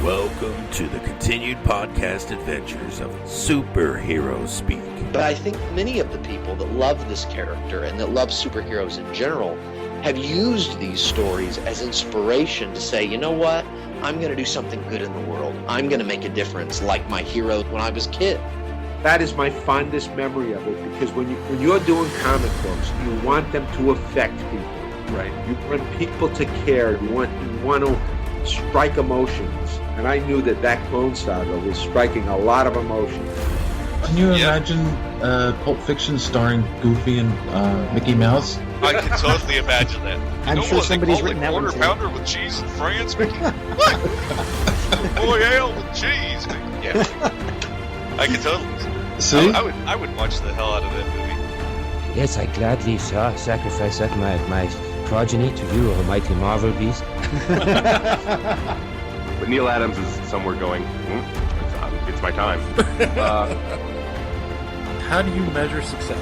Welcome to the continued podcast adventures of Superhero Speak. But I think many of the people that love this character and that love superheroes in general have used these stories as inspiration to say, you know what? I'm going to do something good in the world. I'm going to make a difference like my hero when I was a kid. That is my fondest memory of it, because when you're doing comic books, you want them to affect people. Right. You want people to care. You want to strike emotions. And I knew that Clone Saga was striking a lot of emotions. Can you imagine Pulp Fiction starring Goofy and Mickey Mouse? I can totally imagine that. I'm sure somebody's written that one quarter too. pounder with cheese in France, Mickey? What? Boy, ale with cheese, Mickey. Yeah. I can totally. See? I would watch the hell out of that movie. Yes, I gladly sacrifice that my progeny to you, almighty Marvel beast. But Neil Adams is somewhere going, it's my time. How do you measure success?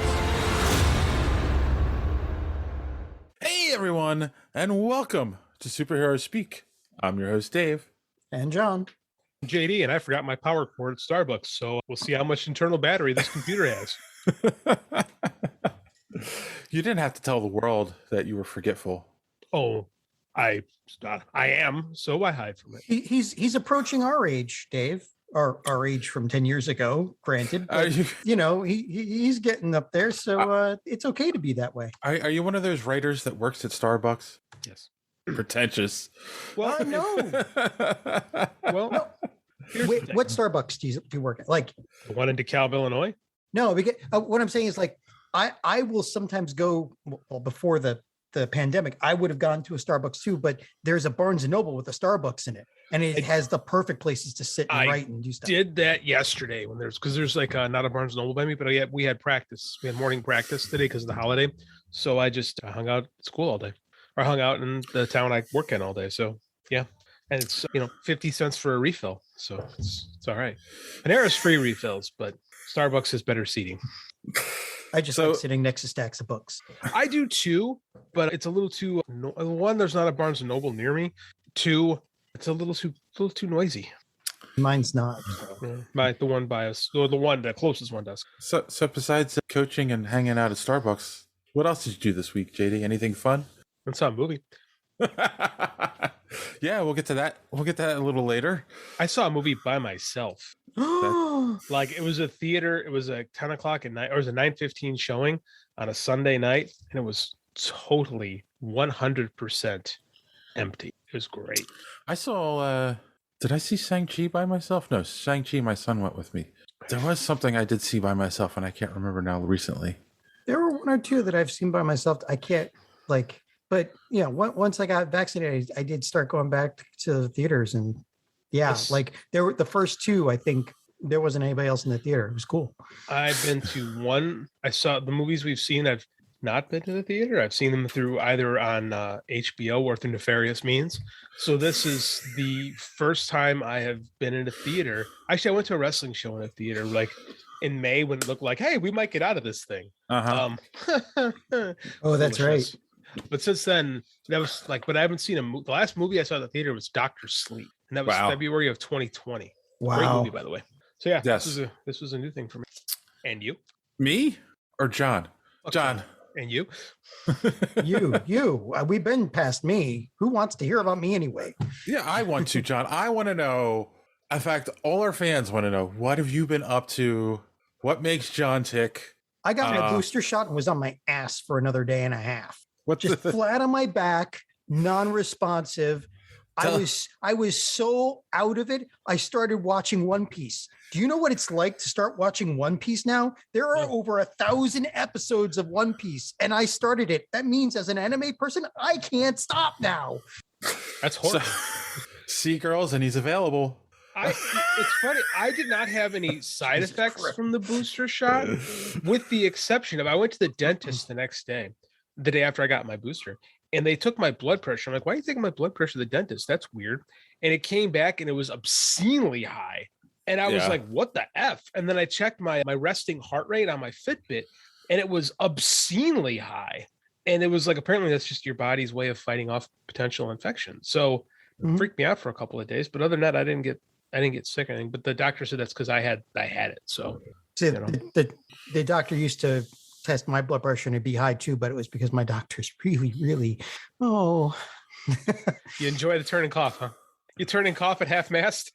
Hey everyone, and welcome to Superhero Speak. I'm your host Dave. And John. JD, and I forgot my power cord at Starbucks, so we'll see how much internal battery this computer has. You didn't have to tell the world that you were forgetful. Oh, I am, so I hide from it. He's approaching our age, Dave. Our age from 10 years ago, granted. But, he's getting up there, so it's okay to be that way. Are you one of those writers that works at Starbucks? Yes. Pretentious. Well, no. Well, no. Wait, what Starbucks do you work at? Like the one in DeKalb, Illinois? No, because what I'm saying is, like, I will sometimes go, well, before the pandemic, I would have gone to a Starbucks too, but there's a Barnes and Noble with a Starbucks in it, and it has the perfect places to sit and write and do stuff. I did that yesterday because there's like not a Barnes and Noble by me, but we had practice. We had morning practice today because of the holiday, so I just hung out at school all day, or hung out in the town I work in all day. So yeah, and it's 50 cents for a refill, so it's all right. Panera's free refills, but Starbucks has better seating. I just like sitting next to stacks of books. I do too, but it's a little too. One, there's not a Barnes and Noble near me. Two, it's a little too noisy. Mine's not. The one by us, or the closest one does. So besides coaching and hanging out at Starbucks, what else did you do this week, JD? Anything fun? I saw a movie. Yeah, we'll get to that. We'll get to that a little later. I saw a movie by myself. Like, it was a theater. It was a 10 o'clock at night, or it was a 9:15 showing on a Sunday night, and it was totally 100% empty. It was great. I saw. Did I see Shang-Chi by myself? No, Shang-Chi. My son went with me. There was something I did see by myself, and I can't remember now. Recently, there were one or two that I've seen by myself. I can't like. But once I got vaccinated, I did start going back to the theaters, and like there were the first two. I think there wasn't anybody else in the theater. It was cool. I've been to one. I saw the movies we've seen. I've not been to the theater. I've seen them through either on HBO or through nefarious means. So this is the first time I have been in a theater. Actually, I went to a wrestling show in a theater like in May when it looked like, hey, we might get out of this thing. Oh, that's right. But since then, that was like, but I haven't seen the last movie I saw in the theater was Dr. Sleep, and that was February of 2020. Wow. Great movie, by the way. So yeah, yes. This was a new thing for me. And you? Me or John? Okay. John. And you? you. We've been past me. Who wants to hear about me anyway? Yeah, I want to, John. I want to know. In fact, all our fans want to know, what have you been up to? What makes John tick? I got my booster shot and was on my ass for another day and a half. Just flat on my back, non-responsive. I was so out of it. I started watching One Piece. Do you know what it's like to start watching One Piece now? There are over 1,000 episodes of One Piece, and I started it. That means as an anime person, I can't stop now. That's horrible. See, girls, and he's available. It's funny. I did not have any side effects from the booster shot, with the exception of I went to the dentist the next day, the day after I got my booster, and they took my blood pressure. I'm like, why are you taking my blood pressure to the dentist? That's weird. And it came back and it was obscenely high. And I was like, what the F? And then I checked my resting heart rate on my Fitbit, and it was obscenely high. And it was like, apparently that's just your body's way of fighting off potential infection. So Mhm. freaked me out for a couple of days, but other than that, I didn't get sick or anything. But the doctor said that's because I had it. So See, you know. the doctor used to test my blood pressure and it'd be high too, but it was because my doctor's really, really, you enjoy the turn and cough, huh? You turn and cough at half mast.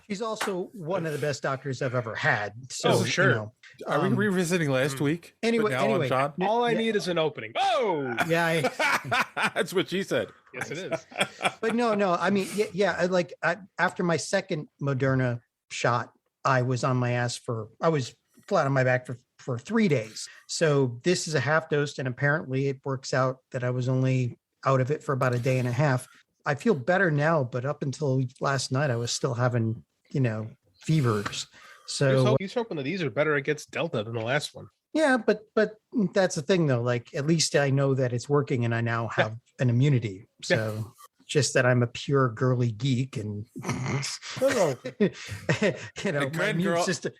She's also one of the best doctors I've ever had. So, sure. You know, Are we revisiting last week? Anyway, But now on John? All I need is an opening. Oh, yeah. That's what she said. yes, it is. But no. I mean, after my second Moderna shot, I was on my ass I was flat on my back for 3 days. So this is a half dose, and apparently it works out that I was only out of it for about a day and a half. I feel better now, but up until last night, I was still having, fevers. So He's hoping that these are better against Delta than the last one. yeah, but that's the thing though. Like, at least I know that it's working and I now have an immunity. So just that I'm a pure girly geek and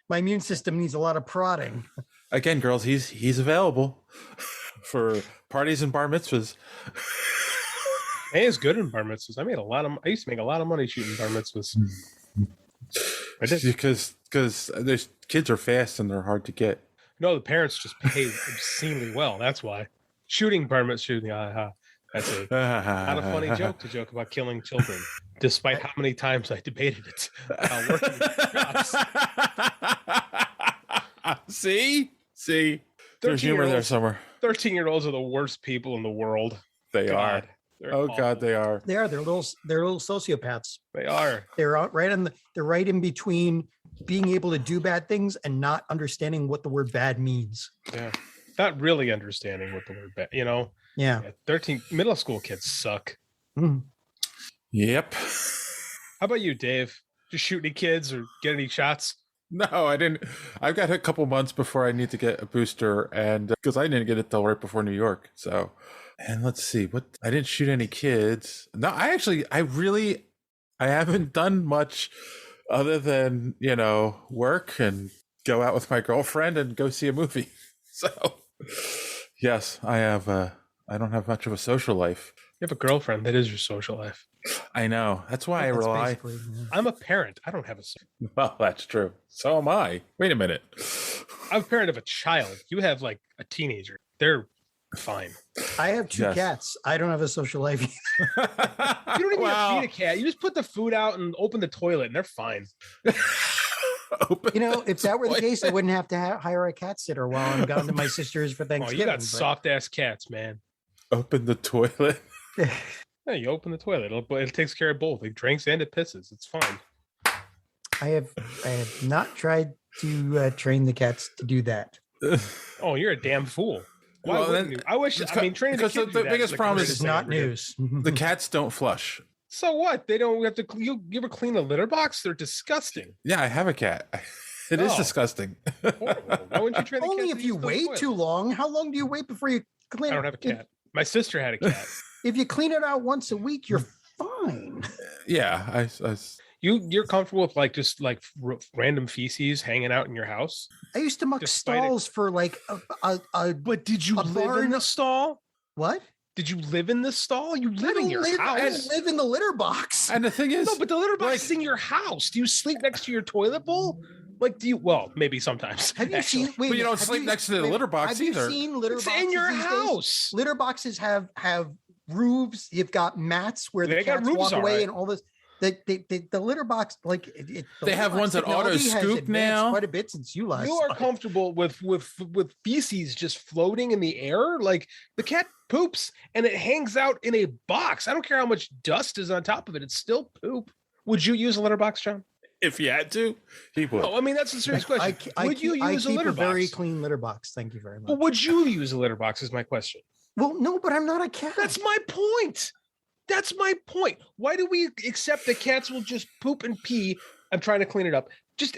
my immune system needs a lot of prodding. Again, girls, he's available for parties and bar mitzvahs. Hey, it's good in bar mitzvahs. I used to make a lot of money shooting bar mitzvahs. I did. Because there's kids are fast and they're hard to get. No, the parents just pay obscenely well. That's why. Shooting bar mitzvahs, that's not a funny joke to joke about killing children, despite how many times I debated it. Working See? There's humor there somewhere. 13-year-olds are the worst people in the world. They are. They're Oh awful. God, they are. They are. They're little sociopaths. They are. They're right in between being able to do bad things and not understanding what the word bad means. Yeah. Not really understanding what the word bad, Yeah. 13 middle school kids suck. Mm. Yep. How about you, Dave? Just shoot any kids or get any shots? No, I didn't. I've got a couple months before I need to get a booster, and because I didn't get it till right before New York. So, and let's see, I didn't shoot any kids. No, I haven't done much other than work and go out with my girlfriend and go see a movie. So, yes, I have. I don't have much of a social life. You have a girlfriend. That is your social life. I know. That's why I rely. I'm a parent. I don't have a social. Well, that's true. So am I. Wait a minute. I'm a parent of a child. You have like a teenager. They're fine. I have 2 cats. I don't have a social life. You don't even have to feed a cat. You just put the food out and open the toilet, and they're fine. If that were the case, I wouldn't have to hire a cat sitter while I'm gone to my sister's for Thanksgiving. You got soft ass cats, man. Open the toilet. Yeah, you open the toilet. It takes care of both. It drinks and it pisses. It's fine. I have not tried to train the cats to do that. Oh, you're a damn fool. Why wouldn't you? Training the kids. The biggest problem is not news. The cats don't flush. So what? They don't have to. You ever clean a litter box? They're disgusting. Yeah, I have a cat. It is disgusting. Horrible. Why wouldn't you train the Only cats if you wait too long. How long do you wait before you clean? I don't have a cat. My sister had a cat. If you clean it out once a week, you're fine. Yeah, You're comfortable with just random feces hanging out in your house? I used to muck stalls for like a. But did you live in the stall? What? Did you live in the stall? You live in your house. I live in the litter box. And the thing is, no, but the litter box is in your house. Do you sleep next to your toilet bowl? Well, maybe sometimes. Have you seen? But you don't sleep next to the litter box either. Have you seen litter boxes in your house? Litter boxes have roofs. You've got mats where the cats walk away and all this. The litter box, they have ones that auto scoop now. Quite a bit since you last. You are comfortable with feces just floating in the air. Like the cat poops and it hangs out in a box. I don't care how much dust is on top of it; it's still poop. Would you use a litter box, John? If you had to, he would. No, I mean that's a serious question. Would you use a litter box? Very clean litter box. Thank you very much. Well, would you use a litter box? Is my question. Well, no, but I'm not a cat. That's my point. That's my point. Why do we accept that cats will just poop and pee? I'm trying to clean it up.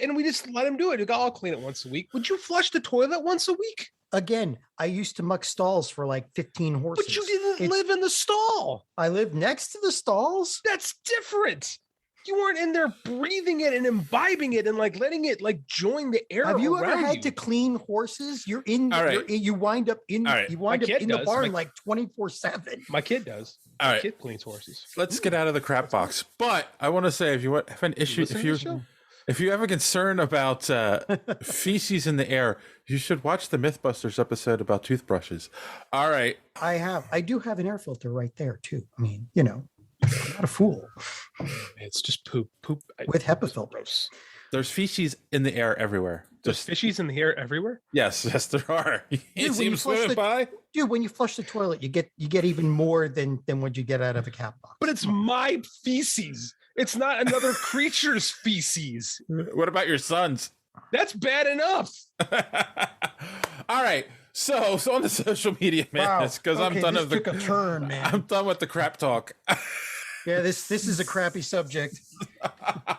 And we just let them do it. I'll clean it once a week. Would you flush the toilet once a week? Again, I used to muck stalls for like 15 horses. But you didn't live in the stall. I lived next to the stalls. That's different. You weren't in there breathing it and imbibing it and letting it join the air. Have you ever had to clean horses? You're in. All right. You wind up in. All right. You wind up in the barn 24/7. My kid does. All right. Kid cleans horses. Let's get out of the crap box. But I want to say, if you have an issue, if you have a concern about feces in the air, you should watch the MythBusters episode about toothbrushes. All right. I do have an air filter right there too. I mean, I'm not a fool. It's just poop with HEPA filters. There's feces in the air everywhere. There's fishies in the air everywhere? Yes, there are. You see them swimming by? Dude, when you flush the toilet, you get even more than what you get out of a cat box. But it's my feces. It's not another creature's feces. What about your son's? That's bad enough. All right. So on the social media madness, because I'm done with took a turn, man. I'm done with the crap talk. Yeah, this is a crappy subject.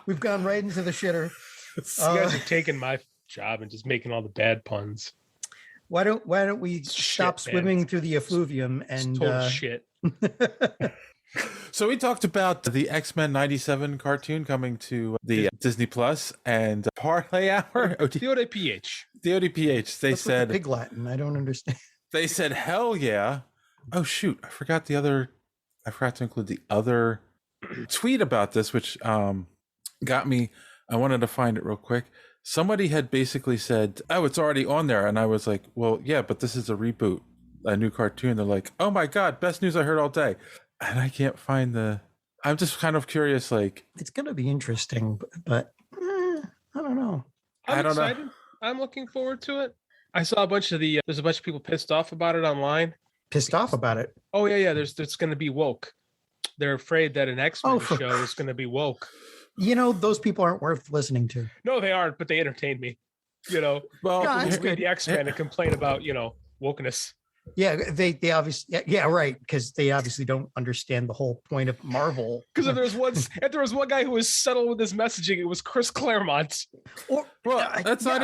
We've gone right into the shitter. You guys are taking my job and just making all the bad puns. Why don't we stop swimming through the effluvium and total shit. So we talked about the X-Men 97 cartoon coming to the Disney Plus and Parlay Hour. DODPH. DODPH. They said Pig Latin. I don't understand. They said hell yeah. Oh shoot! I forgot to include the other tweet about this, which got me. I wanted to find it real quick. Somebody had basically said, "Oh, it's already on there," and I was like, "Well, yeah, but this is a reboot, a new cartoon." They're like, "Oh my god, best news I heard all day," and I can't find the. I'm just kind of curious. Like, it's gonna be interesting, but I don't know. I'm excited. I'm looking forward to it. I saw a bunch of there's a bunch of people pissed off about it online. Pissed off about it? Oh yeah. There's going to be woke. They're afraid that an X-Men show is going to be woke. Those people aren't worth listening to. No, they aren't, but they entertain me. Well, it's good. The X-Men and complain about wokeness. Yeah, they obviously right, because they obviously don't understand the whole point of Marvel. Because if there was one guy who was subtle with his messaging, it was Chris Claremont. Let's not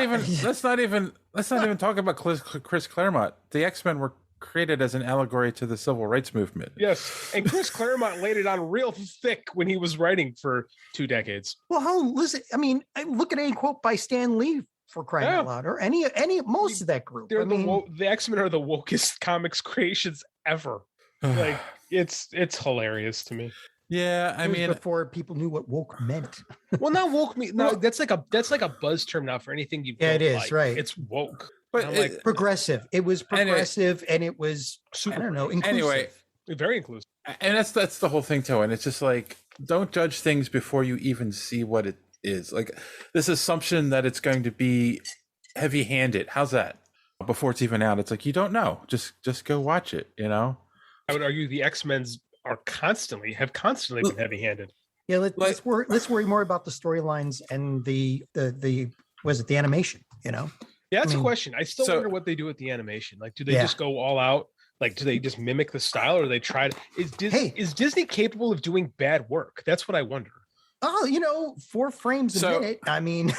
even talk about Chris Claremont. The X-Men were created as an allegory to the civil rights movement. Yes, and Chris Claremont laid it on real thick when he was writing for 2 decades. Well, listen, I mean, look at any quote by Stan Lee, for crying out loud, or any most of that group. The X-Men are the wokest comics creations ever. Like it's hilarious to me. Yeah, I mean, before people knew what woke meant. Well, not woke me. No, that's like a buzz term now for anything you. Yeah, it is like. right. It's woke. But progressive. It was progressive, and it was super. I don't know. Inclusive. Anyway, very inclusive. And that's the whole thing too. And it's just like, don't judge things before you even see what it is. Like this assumption that it's going to be heavy-handed. How's that? Before it's even out, it's like you don't know. Just go watch it. I would argue the X-Men's have constantly been heavy-handed. Yeah, let's worry more about the storylines and the animation. Yeah, that's a question. I still wonder what they do with the animation. Like, do they just go all out? Like, do they just mimic the style, or they try to? Is Disney capable of doing bad work? That's what I wonder. Oh, 4 frames a minute. I mean,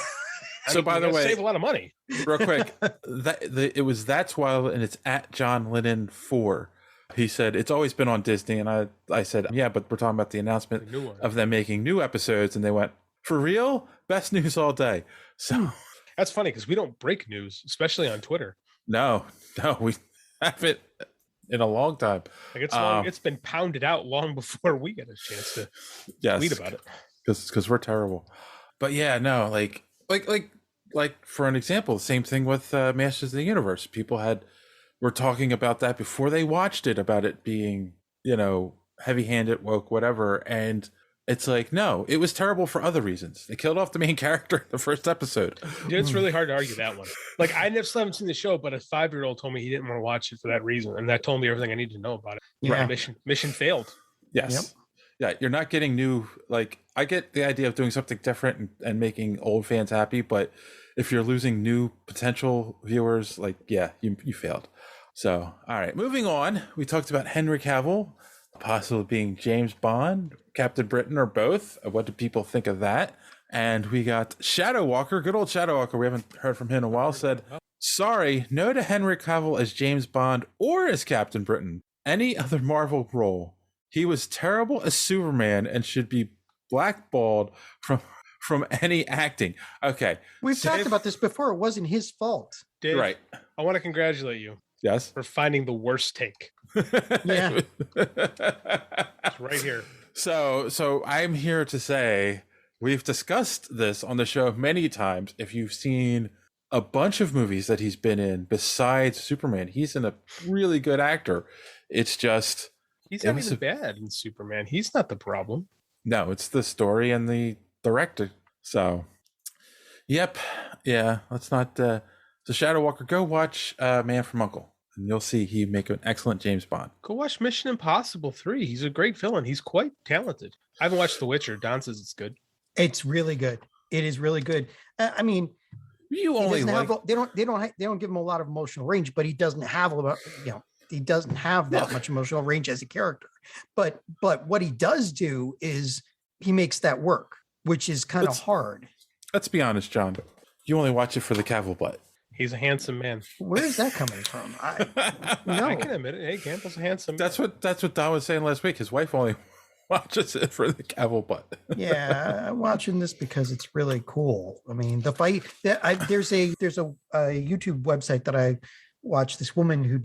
by the way, save a lot of money. Real quick, that's wild, and it's at John Lennon 4. He said it's always been on Disney, and I said, yeah, but we're talking about the announcement of them making new episodes, and they went, for real? Best news all day. So. That's funny because we don't break news, especially on Twitter. No, we haven't in a long time. Like it's been pounded out long before we get a chance to tweet about it. Because we're terrible. But yeah, no, like for an example, same thing with Masters of the Universe. People were talking about that before they watched it, about it being heavy-handed, woke, whatever, and. It's like, no, it was terrible for other reasons. They killed off the main character in the first episode. Dude, it's really hard to argue that one. Like, I still haven't seen the show, but a 5-year-old told me he didn't want to watch it for that reason. And that told me everything I need to know about it. Yeah. Mission failed. Yes. Yep. Yeah, you're not getting new, like, I get the idea of doing something different and making old fans happy, but if you're losing new potential viewers, like, yeah, you failed. So, all right, moving on. We talked about Henry Cavill possibly being James Bond, Captain Britain, or both. What do people think of that? And we got Shadow Walker, good old Shadow Walker. We haven't heard from him in a while. Said, sorry, no to Henry Cavill as James Bond or as Captain Britain. Any other Marvel role. He was terrible as Superman and should be blackballed from any acting. Okay. We've talked about this before. It wasn't his fault. Dave, right. I want to congratulate you. Yes. for finding the worst take. Yeah. It's right here. So I'm here to say we've discussed this on the show many times. If you've seen a bunch of movies that he's been in besides Superman, he's a really good actor. It's just he's not even bad in Superman. He's not the problem. No, it's the story and the director. So, yep, yeah. Let's not. So, Shadow Walker, go watch Man from U.N.C.L.E. and you'll see he make an excellent James Bond. Go watch Mission Impossible 3. He's a great villain. He's quite talented. I haven't watched The Witcher. Don says it's good. It's really good. It is really good. I mean, you only they don't give him a lot of emotional range, but he doesn't have he doesn't have that much emotional range as a character. But what he does do is he makes that work, which is kind of hard. Let's be honest, John. You only watch it for the Cavill butt. He's a handsome man. Where is that coming from? I can admit it. Hey, Campbell's a handsome man. That's what Don was saying last week. His wife only watches it for the Cavill butt. Yeah, I'm watching this because it's really cool. I mean, the fight. There's a YouTube website that I watch. This woman who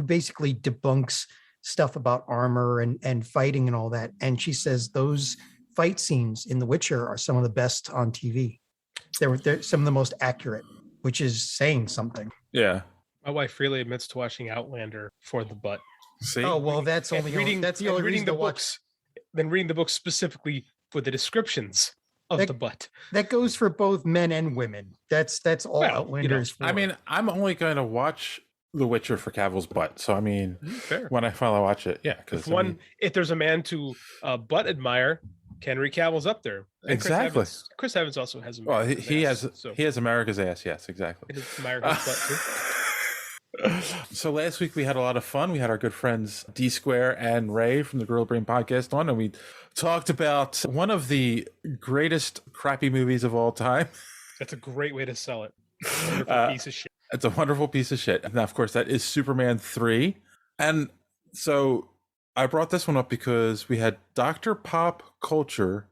basically debunks stuff about armor and fighting and all that. And she says those fight scenes in The Witcher are some of the best on TV. They're some of the most accurate, which is saying something. Yeah. My wife freely admits to watching Outlander for the butt. See? Oh, well, that's the only reason to watch. Then reading the books specifically for the descriptions of the butt. That goes for both men and women. That's all Outlander is for. I mean, I'm only going to watch The Witcher for Cavill's butt. So, I mean, fair. When I finally watch it, yeah. If there's a man to butt admire, Henry Cavill's up there. And exactly. Chris Evans also has. Well, he has America's ass. Yes, exactly. It is America's butt too. So last week we had a lot of fun. We had our good friends D Square and Ray from the Gorilla Brain podcast on, and we talked about one of the greatest crappy movies of all time. That's a great way to sell it. Wonderful piece of shit. It's a wonderful piece of shit. And of course, that is Superman 3. And so I brought this one up because we had Dr. Pop Culture,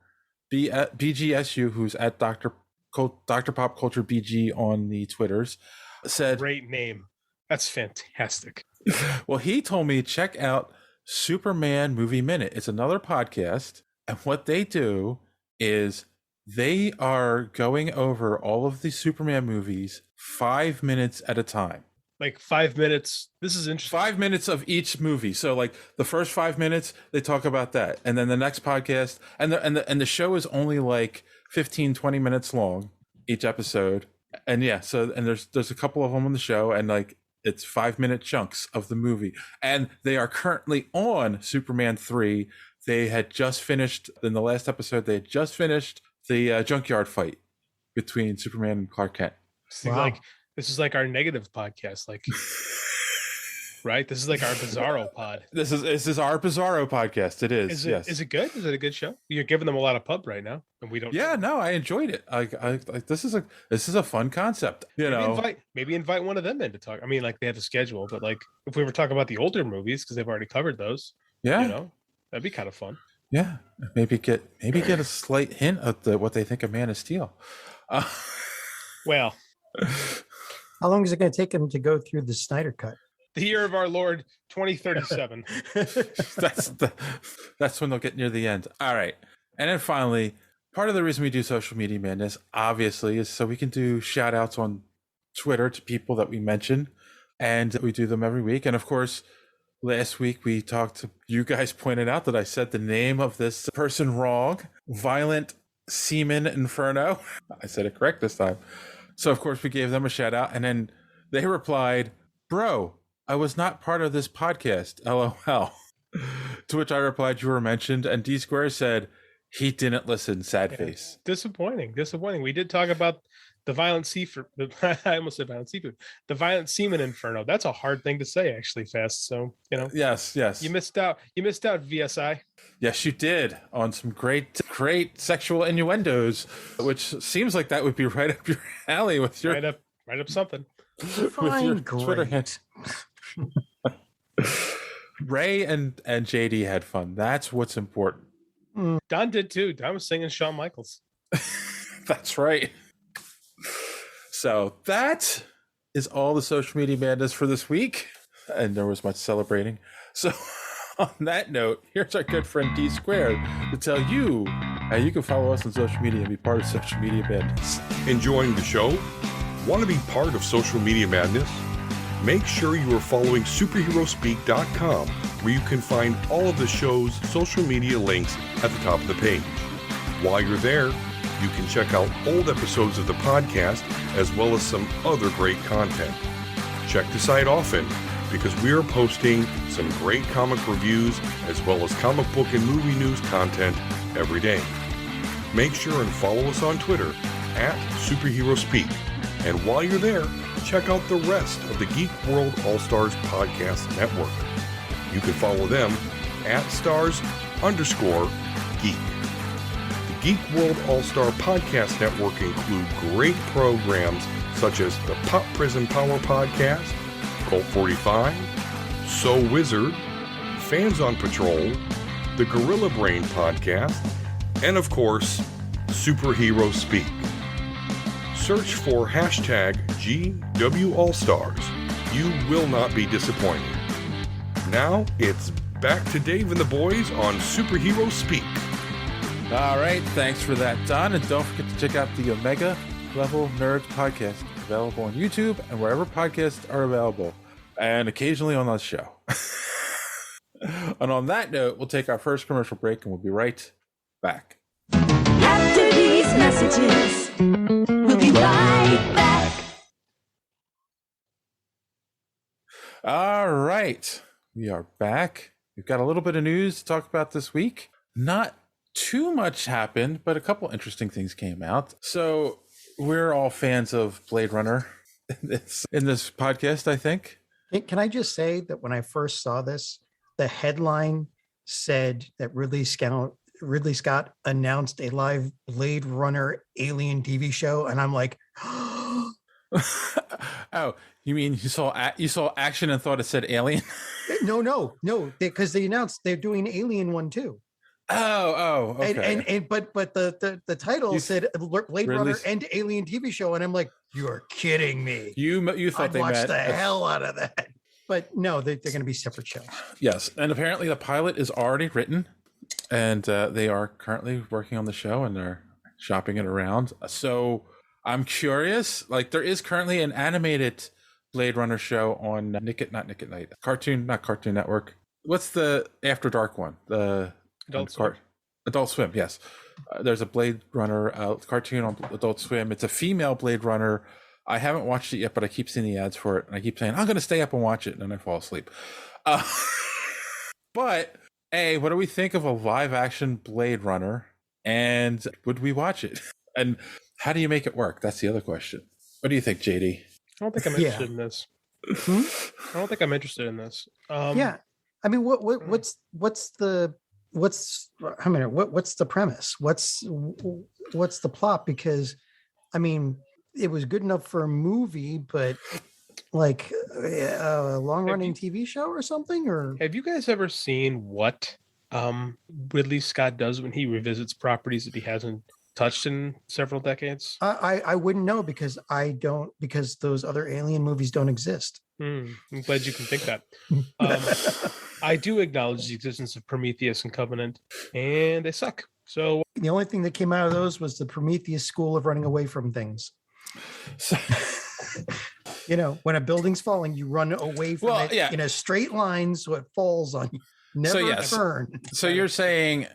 BGSU, who's at Dr. Pop Culture BG on the Twitters, said, great name. That's fantastic. Well, he told me check out Superman Movie Minute. It's another podcast, and what they do is they are going over all of the Superman movies 5 minutes at a time. Like 5 minutes. This is interesting. 5 minutes of each movie. So, like the first 5 minutes, they talk about that, and then the next podcast, and the show is only like 15, 20 minutes long each episode, and yeah. So, and there's a couple of them on the show, and like. It's 5 minute chunks of the movie. And they are currently on Superman 3. They had just finished, in the last episode, they had just finished the junkyard fight between Superman and Clark Kent. Wow. This is like our negative podcast. Like, right? This is like our Bizarro pod. This is our Bizarro podcast. It is. Yes. Is it good? Is it a good show? You're giving them a lot of pub right now, and we don't. Yeah, no, I enjoyed it. This is a fun concept. Maybe invite one of them in to talk. I mean, like they have a schedule, but like if we were talking about the older movies because they've already covered those. Yeah, that'd be kind of fun. Yeah, maybe get a slight hint of what they think of Man of Steel. Well, how long is it going to take them to go through the Snyder Cut? The year of our Lord 2037. That's when they'll get near the end. All right. And then finally, part of the reason we do Social Media Madness, obviously, is so we can do shout outs on Twitter to people that we mention. And we do them every week. And of course, last week you guys pointed out that I said the name of this person wrong. Violent Semen Inferno. I said it correct this time. So of course we gave them a shout out. And then they replied, "Bro, I was not part of this podcast, LOL." To which I replied, "You were mentioned." And D Square said, "He didn't listen, sad face." Disappointing. We did talk about the violent seafood. I almost said violent seafood. The violent semen inferno. That's a hard thing to say, actually, Fast. So, Yes. You missed out, VSI. Yes, you did, on some great sexual innuendos, which seems like that would be right up your alley with your... Right up something. Fine, Twitter hit. Ray and JD had fun. That's what's important. Don did too. Don was singing Shawn Michaels. That's right. So that is all the social media madness for this week, and there was much celebrating. So on that note, here's our good friend D Squared to tell you how you can follow us on social media and be part of social media madness. Enjoying the show? Want to be part of social media madness? Make sure you are following superheroespeak.com, where you can find all of the show's social media links at the top of the page. While you're there, you can check out old episodes of the podcast as well as some other great content. Check the site often because we are posting some great comic reviews as well as comic book and movie news content every day. Make sure and follow us on Twitter at SuperheroSpeak. And while you're there, check out the rest of the Geek World All-Stars Podcast Network. You can follow them at stars_geek. The Geek World All-Star Podcast Network include great programs such as the Pop Prison Power Podcast, Cult 45, So Wizard, Fans on Patrol, the Gorilla Brain Podcast, and of course, Superhero Speak. Search for hashtag GWAllStars. You will not be disappointed. Now it's back to Dave and the boys on Superhero Speak. All right, thanks for that, Don. And don't forget to check out the Omega Level Nerds podcast, available on YouTube and wherever podcasts are available, and occasionally on this show. And on that note, we'll take our first commercial break, and we'll be right back. After these messages, we'll be right back. All right, we are back. We've got a little bit of news to talk about this week. Not too much happened, but a couple interesting things came out. So we're all fans of Blade Runner in this podcast, I think. Can I just say that when I first saw this, the headline said that Ridley Scott announced a live Blade Runner Alien TV show, and I'm like, oh, you mean you saw action and thought it said Alien? No, because they announced they're doing Alien one too. Oh, okay. But the title said Blade Runner and Alien TV show, and I'm like, you're kidding me. You thought I'd they watch met the hell out of that. But no, they're going to be separate shows. Yes, and apparently the pilot is already written, and they are currently working on the show, and they're shopping it around. So I'm curious. Like, there is currently an animated Blade Runner show on Cartoon Network. What's the After Dark one? The Adult Swim. Yes, there's a Blade Runner cartoon on Adult Swim. It's a female Blade Runner. I haven't watched it yet, but I keep seeing the ads for it, and I keep saying I'm going to stay up and watch it, and then I fall asleep. But what do we think of a live-action Blade Runner, and would we watch it? And how do you make it work? That's the other question. What do you think, JD? I don't think I'm interested in this. I don't think I'm interested in this. Yeah, I mean, what's the premise? What's the plot? Because, I mean, it was good enough for a movie, but like a long-running TV show or something? Or have you guys ever seen what Ridley Scott does when he revisits properties that he hasn't touched in several decades? I wouldn't know because because those other Alien movies don't exist. I'm glad you can think that. I do acknowledge the existence of Prometheus and Covenant, and they suck. So the only thing that came out of those was the Prometheus school of running away from things. So, when a building's falling, you run away from it in a straight line so it falls on you. Never turn. So you're saying,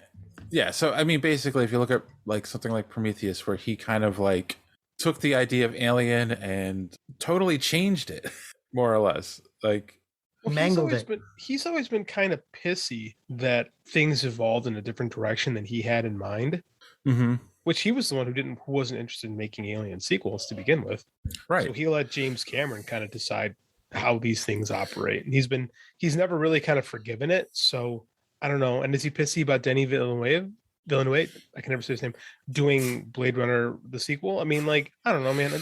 so I mean, basically, if you look at like something like Prometheus, where he kind of like took the idea of Alien and totally changed it, more or less, like mangled it. He's always been kind of pissy that things evolved in a different direction than he had in mind. Mm-hmm. Which he was the one who wasn't interested in making Alien sequels to begin with. Right. So he let James Cameron kind of decide how these things operate. And he's never really kind of forgiven it. So I don't know. And is he pissy about Denis Villeneuve? I can never say his name, doing Blade Runner, the sequel? I mean, like, I don't know, man.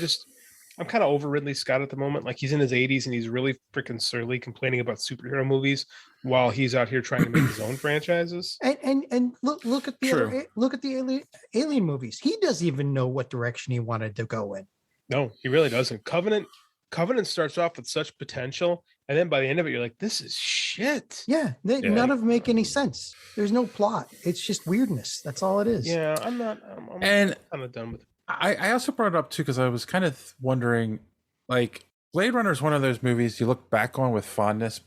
I'm kind of over Ridley Scott at the moment. Like, he's in his 80s and he's really freaking surly complaining about superhero movies while he's out here trying to make his own franchises. And look at the Alien movies. He doesn't even know what direction he wanted to go in. No, he really doesn't. Covenant Covenant starts off with such potential, and then by the end of it, you're like, this is shit. Yeah, none of them make any sense. There's no plot. It's just weirdness. That's all it is. Yeah, I'm kind of done with it. I also brought it up too because I was kind of wondering, like, Blade Runner is one of those movies you look back on with fondness,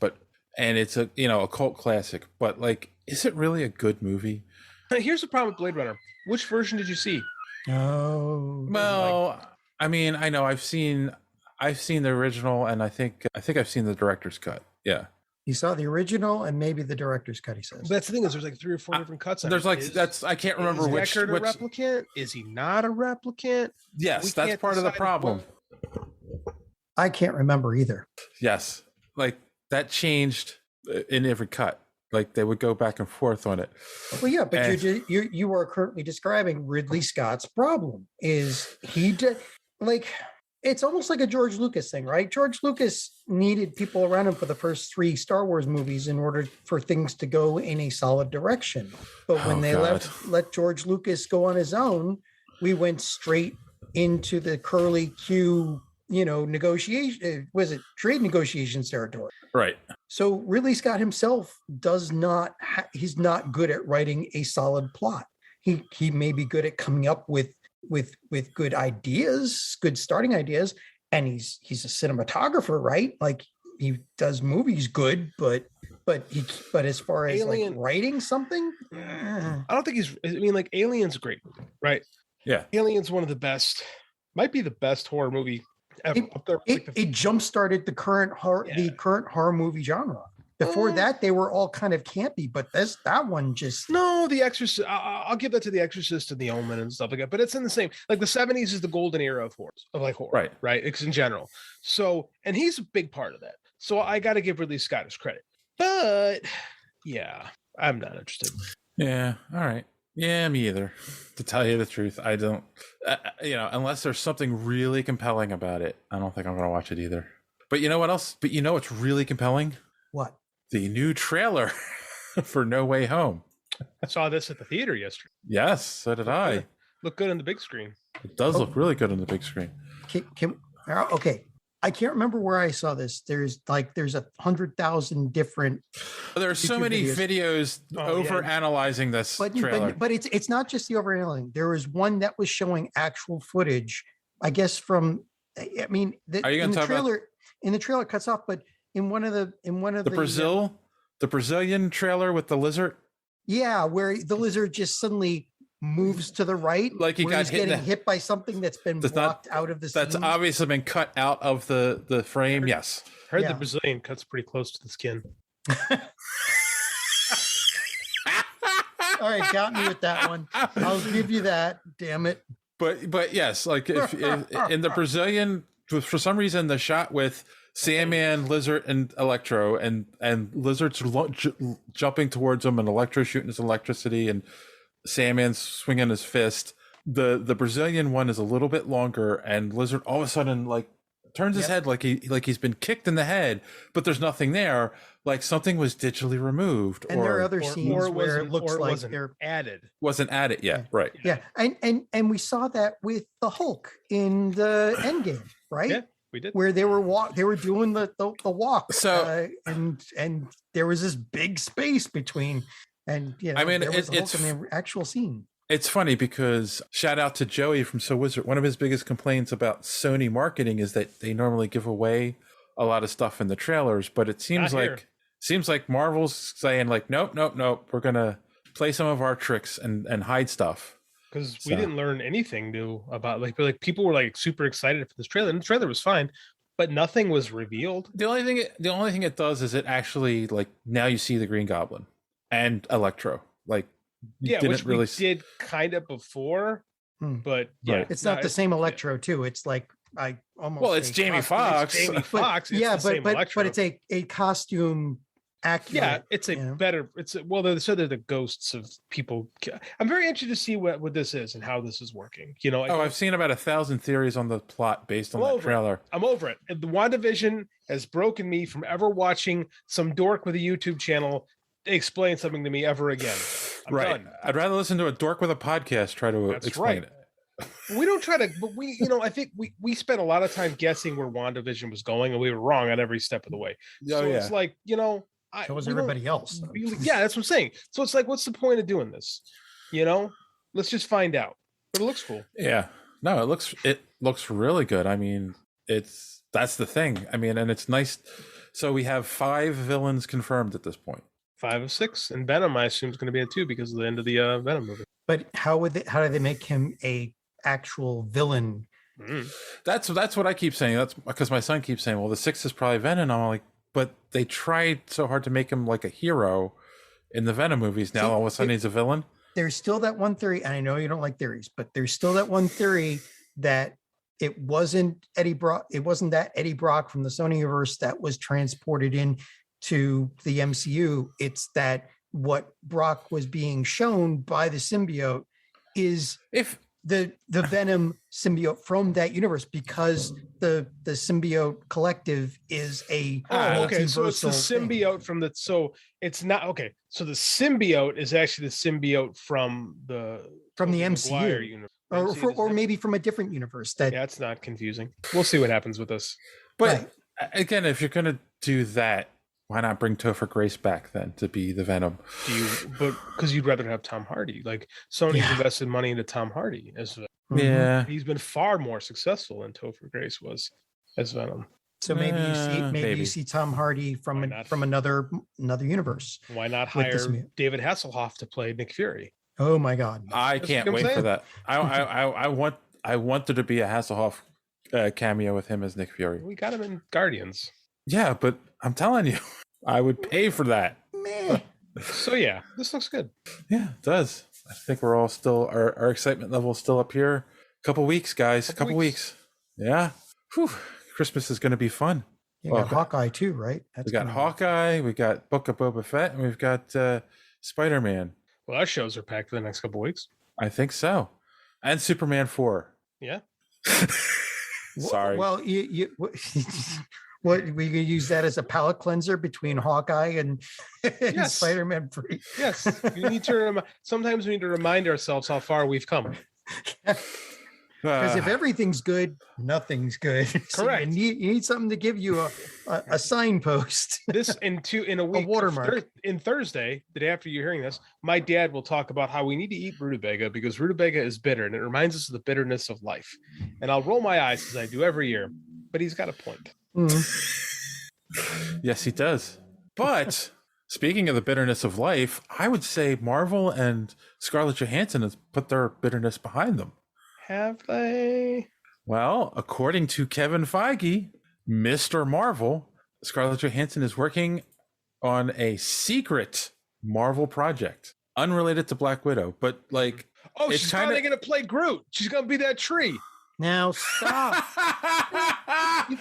and it's a cult classic, but like, is it really a good movie? Here's the problem with Blade Runner. Which version did you see? Oh, well, I mean, I know I've seen the original, and I think I've seen the director's cut. Yeah. You saw the original and maybe the director's cut, he says. That's the thing is there's like 3 or 4 different cuts. There's I can't remember which. Is Deckard a replicant? Is he not a replicant? Yes, that's part of the problem. I can't remember either. Yes, like that changed in every cut. Like they would go back and forth on it. Well, yeah, but you are currently describing Ridley Scott's problem. Is he it's almost like a George Lucas thing, right? George Lucas needed people around him for the first 3 Star Wars movies in order for things to go in a solid direction. But when they let George Lucas go on his own, we went straight into the curly Q, negotiation. Was it trade negotiations territory? Right. So Ridley Scott himself he's not good at writing a solid plot. He may be good at coming up with good ideas, good starting ideas, and he's a cinematographer, right? Like he does movies good, but as far as like writing something, I don't think like Alien's a great movie, right? Yeah, Alien's one of the best, might be the best horror movie ever. It jump-started the current horror movie genre. Before that, they were all kind of campy, but that one just... No, The Exorcist, I'll give that to The Exorcist and The Omen and stuff like that, but it's in the same... Like, the 70s is the golden era of horror, right? It's in general. So, and he's a big part of that. So I got to give Ridley Scott his credit. But, yeah, I'm not interested. Yeah, all right. Yeah, me either. To tell you the truth, I don't... unless there's something really compelling about it, I don't think I'm going to watch it either. But you know what else? But you know what's really compelling? What? The new trailer for No Way Home. I saw this at the theater yesterday. Yes, so did I. Look good on the big screen. It does look really good on the big screen. Okay. I can't remember where I saw this. There's 100,000 different. There's so many videos over analyzing this trailer. But it's not just the over analyzing. There was one that was showing actual footage, I guess from. I mean, are you going to talk trailer? About... In the trailer, it cuts off, but in one of the the Brazilian trailer with the lizard. Yeah, where the lizard just suddenly moves to the right, like he got hit by something that's been blocked out of the scene. That's obviously been cut out of the frame. Yes, heard the Brazilian cuts pretty close to the skin. All right, got me with that one. I'll give you that. Damn it. But yes, like if in the Brazilian, for some reason, the shot with Sandman, Lizard, and Electro, and Lizard's jumping towards him, and Electro shooting his electricity, and Sandman's swinging his fist. The Brazilian one is a little bit longer, and Lizard all of a sudden like turns his head like he's been kicked in the head, but there's nothing there, like something was digitally removed. And there are other scenes where it looks like they're wasn't added yet, right? Yeah, and we saw that with the Hulk in the Endgame, right? Yeah. We did, where they were doing the walk. So and there was this big space between, and I mean, there was it's in the actual scene. It's funny because shout out to Joey from So Wizard. One of his biggest complaints about Sony marketing is that they normally give away a lot of stuff in the trailers, but it seems like Marvel's saying like, nope, we're gonna play some of our tricks and hide stuff. Because we didn't learn anything new about like people were like super excited for this trailer, and the trailer was fine, but nothing was revealed. The only thing it does is it actually like now you see the Green Goblin and Electro. Like which we did kind of before, but it's not the same Electro too. It's like it's Jamie Foxx. But it's a costume. Accurate, yeah, it's better. They're the ghosts of people. I'm very interested to see what this is and how this is working. I've seen about 1,000 theories on the plot based on that trailer. I'm over it. The WandaVision has broken me from ever watching some dork with a YouTube channel explain something to me ever again. I'm done. I'd rather listen to a dork with a podcast try to explain it. We don't try to, but I think we spent a lot of time guessing where WandaVision was going, and we were wrong on every step of the way. So it's like, so was everybody else. Yeah, that's what I'm saying. So it's like, what's the point of doing this? Let's just find out. But it looks cool. Yeah. No, it looks really good. I mean, that's the thing. I mean, and it's nice. So we have 5 villains confirmed at this point. 5 of 6, and Venom, I assume, is going to be a 2 because of the end of the Venom movie. But how do they make him a actual villain? That's what I keep saying. That's because my son keeps saying, well, the 6th is probably Venom. I'm like, but they tried so hard to make him like a hero in the Venom movies. Now all of a sudden he's a villain. There's still that one theory, and I know you don't like theories, but there's still that one theory that it wasn't Eddie Brock. It wasn't that Eddie Brock from the Sony universe that was transported in to the MCU. It's that what Brock was being shown by the symbiote is the Venom symbiote from that universe, because the symbiote collective is a okay. So it's the symbiote from the. So it's not okay. So the symbiote is actually the symbiote from the MCU universe. Or maybe from a different universe. It's not confusing. We'll see what happens with this. But again, if you're gonna do that, why not bring Topher Grace back then to be the Venom? But because you'd rather have Tom Hardy. Like Sony's invested money into Tom Hardy as Venom. Yeah, he's been far more successful than Topher Grace was as Venom. So maybe you see Tom Hardy from another universe. Why not hire David Hasselhoff to play Nick Fury? Oh my God! I can't wait for that. I want there to be a Hasselhoff cameo with him as Nick Fury. We got him in Guardians. Yeah, but I'm telling you, I would pay for that. So yeah, this looks good. Yeah, it does. I think we're all still our excitement level is still up here. Couple weeks, guys. Couple weeks. Yeah. Whew. Christmas is going to be fun. You got Hawkeye too, right? We got Hawkeye. We got Book of Boba Fett, and we've got Spider-Man. Well, our shows are packed for the next couple weeks. I think so. And Superman 4. Yeah. Sorry. Well, what we could use that as a palate cleanser between Hawkeye and Spider-Man 3. Yes. Sometimes we need to remind ourselves how far we've come. Because if everything's good, nothing's good. So Correct. you need something to give you a signpost. This in a week, a watermark. In Thursday, the day after you're hearing this, my dad will talk about how we need to eat rutabaga because rutabaga is bitter and it reminds us of the bitterness of life. And I'll roll my eyes as I do every year, but he's got a point. Yes, he does. But speaking of the bitterness of life, I would say Marvel and Scarlett Johansson has put their bitterness behind them. Have they? Well, according to Kevin Feige, Mr. Marvel, Scarlett Johansson is working on a secret Marvel project unrelated to Black Widow, but like, she's finally going to play Groot. She's going to be that tree. Now stop. You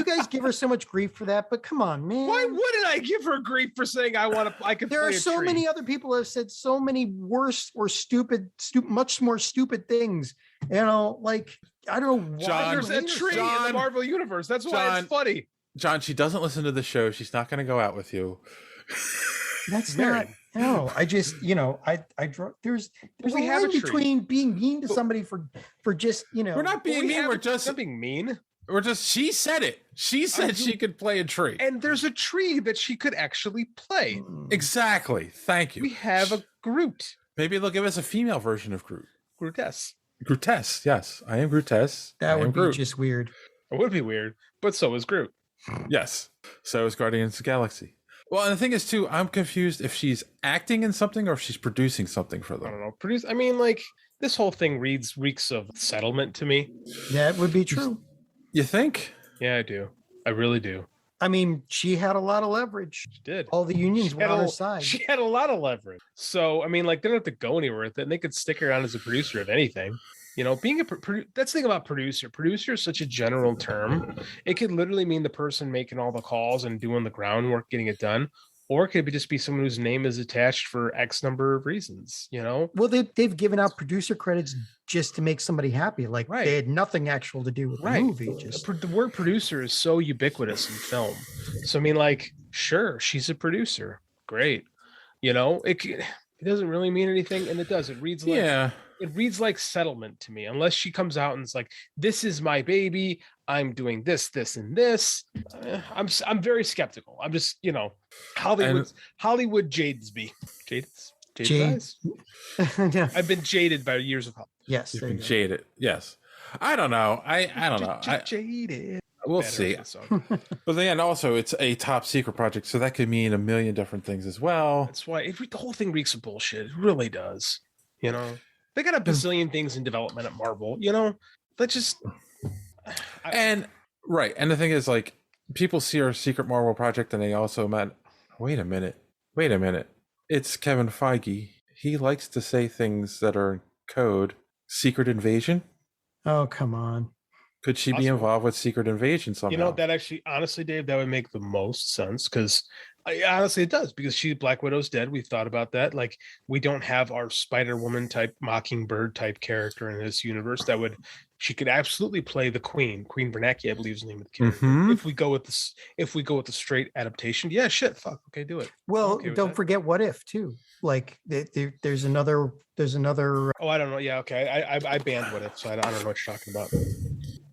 guys give her so much grief for that, but come on, man. Why wouldn't I give her grief for saying I could There play are a so tree? many other people who have said so many worse or much more stupid things. Like, I don't know why. John, There's a tree in the Marvel universe. That's why it's funny. John, she doesn't listen to the show. She's not going to go out with you. That's not. No, I just, I draw. There's a line between being mean to somebody for just, We're not being mean. We're just not being mean. We're just. She said it. She said she could play a tree, and there's a tree that she could actually play. Exactly. Thank you. We have a Groot. Maybe they'll give us a female version of Groot. Grootess. Grootess. Yes, I am Grootess. That would be just weird. It would be weird, but so is Groot. Yes. So is Guardians of the Galaxy. Well, and the thing is, too, I'm confused if she's acting in something or if she's producing something for them. I don't know. I mean, like, this whole thing reeks of settlement to me. That would be true. You think? Yeah, I do. I really do. I mean, she had a lot of leverage. She did. All the unions were on her side. She had a lot of leverage. So, I mean, like, they don't have to go anywhere with it, and they could stick around as a producer of anything. Being that's the thing about producer. Producer is such a general term. It could literally mean the person making all the calls and doing the groundwork, getting it done. Or it could just be someone whose name is attached for X number of reasons, Well, they've given out producer credits just to make somebody happy. Like, they had nothing actual to do with the movie. The word producer is so ubiquitous in film. So, I mean, like, sure, she's a producer. Great. it doesn't really mean anything, and it does. It reads like it reads like settlement to me, unless she comes out and it's like, "This is my baby. I'm doing this, this, and this." I'm very skeptical. I'm just, you know, Hollywood jades me. Jades. Yeah. I've been jaded by years of Hollywood. Yes, You've been jaded. Yes. I don't know. I don't know. Jaded. We'll see. But then also, it's a top secret project, so that could mean a million different things as well. That's why the whole thing reeks of bullshit. It really does. You know, they got a bazillion things in development at Marvel. You know, let's just. And the thing is, like, people see our secret Marvel project, and they also meant, wait a minute. It's Kevin Feige. He likes to say things that are in code. Secret Invasion. Oh, come on. Could she be involved with Secret Invasion somehow? You know, that actually, honestly, Dave, that would make the most sense, because honestly, it does, because Black Widow's dead. We've thought about that. Like, we don't have our Spider-Woman type, Mockingbird type character in this universe she could absolutely play the Queen Vernacchi, I believe is the name of the character. Mm-hmm. If we go with the straight adaptation, yeah, shit, fuck, okay, do it. Well, don't forget What If too. Like there's another. Oh, I don't know. Yeah, okay, I banned What If, so I don't know what you're talking about.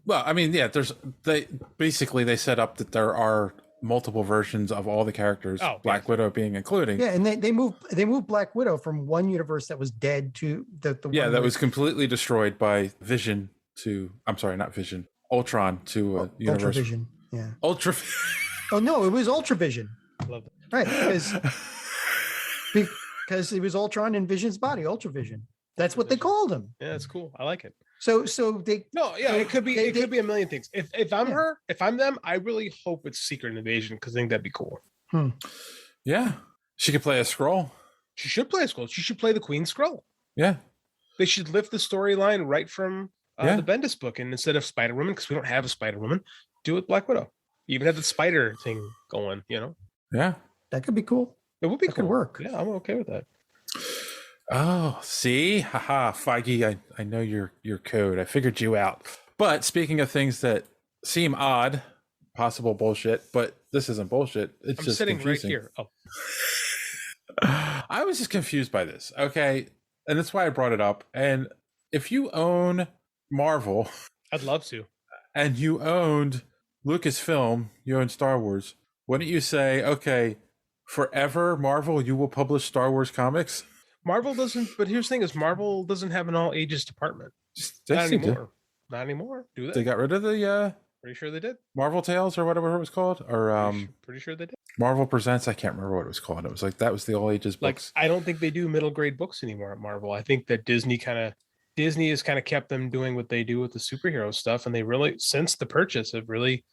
Well, I mean, yeah, they set up that there are multiple versions of all the characters, Black Widow being including. Yeah, and they moved Black Widow from one universe that was dead to the one that was completely destroyed by Vision to not Vision, Ultron to universe. Ultravision. Yeah. Oh no, it was Ultravision. Love it. Right, because it was Ultron in Vision's body, Ultravision. That's what they called him. Yeah, that's cool. I like it. So they it could be a million things. If I'm her, if I'm them, I really hope it's Secret Invasion, because I think that'd be cool. Yeah, she could play a Skrull. She should play a Skrull. She should play the Queen Skrull. Yeah, they should lift the storyline right from the Bendis book, and instead of Spider-Woman, because we don't have a Spider-Woman, do it Black Widow. Even have the spider thing going. You know. Yeah, that could be cool. It would be cool. Could work. Yeah, I'm okay with that. Oh, see? Haha, Feige, I know your code. I figured you out. But speaking of things that seem odd, possible bullshit, but this isn't bullshit. It's I'm just sitting confusing. right here. Oh. I was just confused by this. Okay. And that's why I brought it up. And if you own Marvel, I'd love to. And you owned Lucasfilm, you own Star Wars, wouldn't you say, okay, forever, Marvel, you will publish Star Wars comics? Marvel doesn't, but here's the thing: is Marvel doesn't have an all ages department. Not anymore. Not anymore. Do they? They got rid of the. Pretty sure they did. Marvel Tales or whatever it was called, or pretty sure they did. Marvel Presents. I can't remember what it was called. It was like that was the all ages books. Like I don't think they do middle grade books anymore at Marvel. I think that Disney has kind of kept them doing what they do with the superhero stuff, and they really, since the purchase, have really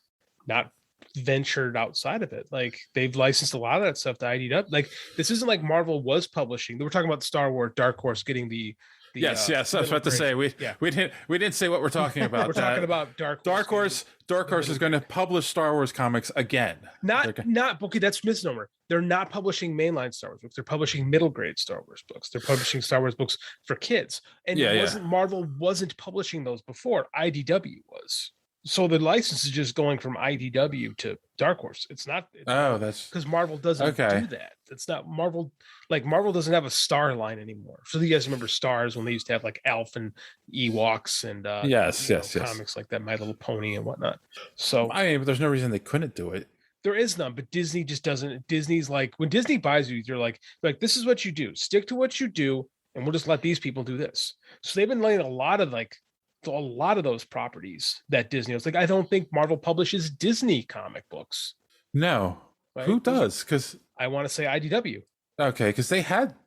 not ventured outside of it. Like they've licensed a lot of that stuff to IDW. Like this isn't like Marvel was publishing. They were talking about the Star Wars Dark Horse getting the yes. I was about to say we didn't say what we're talking about. We're talking about Dark Horse. Dark Horse is going to publish Star Wars comics again. Not okay. That's misnomer. They're not publishing mainline Star Wars books. They're publishing middle grade Star Wars books. They're publishing Star Wars books for kids. And Marvel wasn't publishing those before. IDW was. So the license is just going from IDW to Dark Horse. It's not. That's because Marvel doesn't do that. It's not Marvel. Like Marvel doesn't have a star line anymore. So you guys remember stars when they used to have like Alf and Ewoks and yes, comics like that, My Little Pony and whatnot. So I mean, but there's no reason they couldn't do it. There is none, but Disney just doesn't. Disney's like when Disney buys you, you're like this is what you do. Stick to what you do, and we'll just let these people do this. So they've been letting a lot of those properties that Disney was like. I don't think Marvel publishes Disney comic books. No, right? Who does? Because I want to say IDW. Okay, because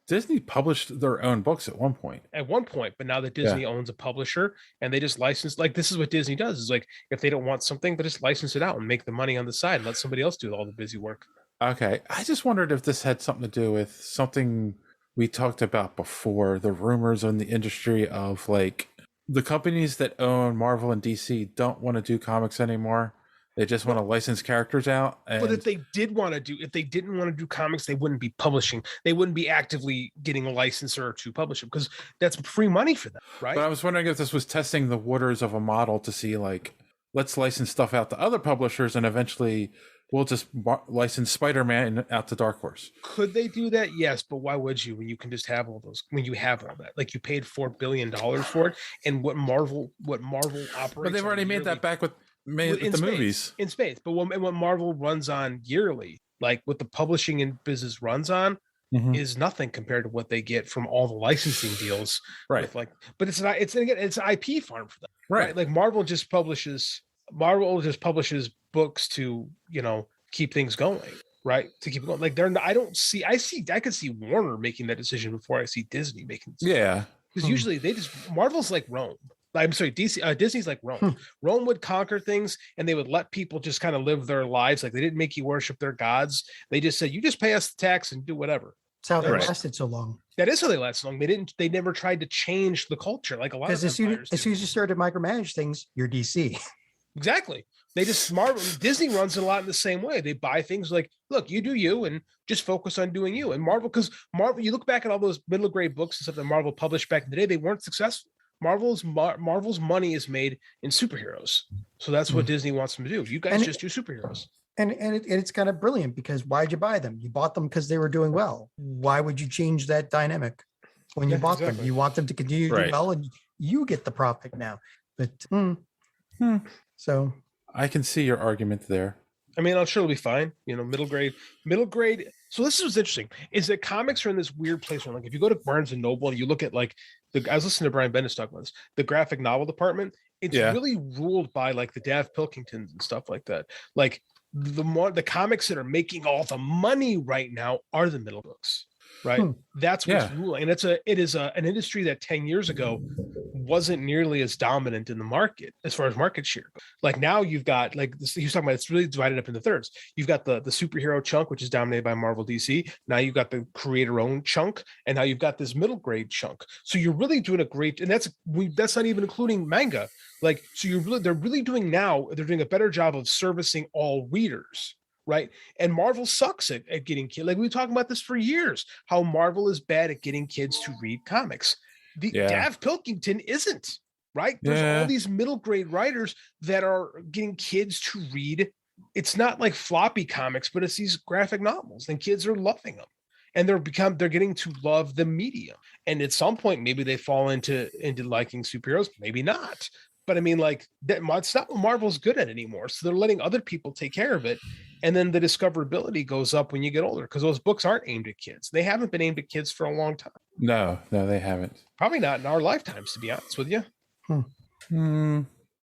Disney published their own books at one point. But now that Disney owns a publisher and they just license, like this is what Disney does. Is like if they don't want something, they just license it out and make the money on the side and let somebody else do all the busy work. Okay, I just wondered if this had something to do with something we talked about before, the rumors in the industry of like the companies that own Marvel and DC don't want to do comics anymore. They just want to license characters out. But if they didn't want to do comics, they wouldn't be publishing. They wouldn't be actively getting a licensor to publish them because that's free money for them, right? But I was wondering if this was testing the waters of a model to see like, let's license stuff out to other publishers and eventually we'll just license Spider-Man out to Dark Horse. Could they do that? Yes, but why would you when you can just have all those? When you have all that, like you paid $4 billion for it, and what Marvel operates. But they've already made that back with the movies in space. But what Marvel runs on yearly, like what the publishing and business runs on, is nothing compared to what they get from all the licensing deals. Right. But it's not. It's again, it's an IP farm for them. Right. Like Marvel just publishes books to keep things going. Right. To keep it going. Like I could see Warner making that decision before I see Disney making. Yeah. Because usually Marvel's like Rome. I'm sorry, Disney's like Rome. Rome would conquer things and they would let people just kind of live their lives. Like they didn't make you worship their gods. They just said, you just pay us the tax and do whatever. That's how they lasted so long. That is how they lasted so long. They never tried to change the culture like a lot of empires. Because as soon as you start to micromanage things, you're DC. Exactly. Disney runs it a lot in the same way. They buy things like, look, you do you and just focus on doing you. And Marvel, you look back at all those middle grade books and stuff that Marvel published back in the day, they weren't successful. Marvel's money is made in superheroes. So that's what Disney wants them to do. You guys just do superheroes. And it's kind of brilliant because why'd you buy them? You bought them because they were doing well. Why would you change that dynamic when you bought them? You want them to continue to do well and you get the profit now. But so I can see your argument there. I mean, I'm sure it'll be fine. Middle grade. So this is what's interesting is that comics are in this weird place where, like, if you go to Barnes and Noble and you look at I was listening to Brian Bendis talk about this, the graphic novel department, it's really ruled by like the Dav Pilkingtons and stuff like that. Like the comics that are making all the money right now are the middle books. Right. That's what's ruling. And it is an industry that 10 years ago wasn't nearly as dominant in the market as far as market share. Like now you've got like this, he was talking about, it's really divided up into thirds. You've got the superhero chunk, which is dominated by Marvel DC. Now you've got the creator owned chunk, and now you've got this middle grade chunk. So you're really doing a great, and that's not even including manga. Like, so they're doing a better job of servicing all readers. Right. And Marvel sucks at getting kids. Like we've been talking about this for years, how Marvel is bad at getting kids to read comics. Dav Pilkington isn't. Right. There's all these middle grade writers that are getting kids to read. It's not like floppy comics, but it's these graphic novels, and kids are loving them. And they're getting to love the medium. And at some point, maybe they fall into liking superheroes, maybe not. But I mean, like, it's not what Marvel's good at anymore. So they're letting other people take care of it. And then the discoverability goes up when you get older, because those books aren't aimed at kids. They haven't been aimed at kids for a long time. No, they haven't. Probably not in our lifetimes, to be honest with you.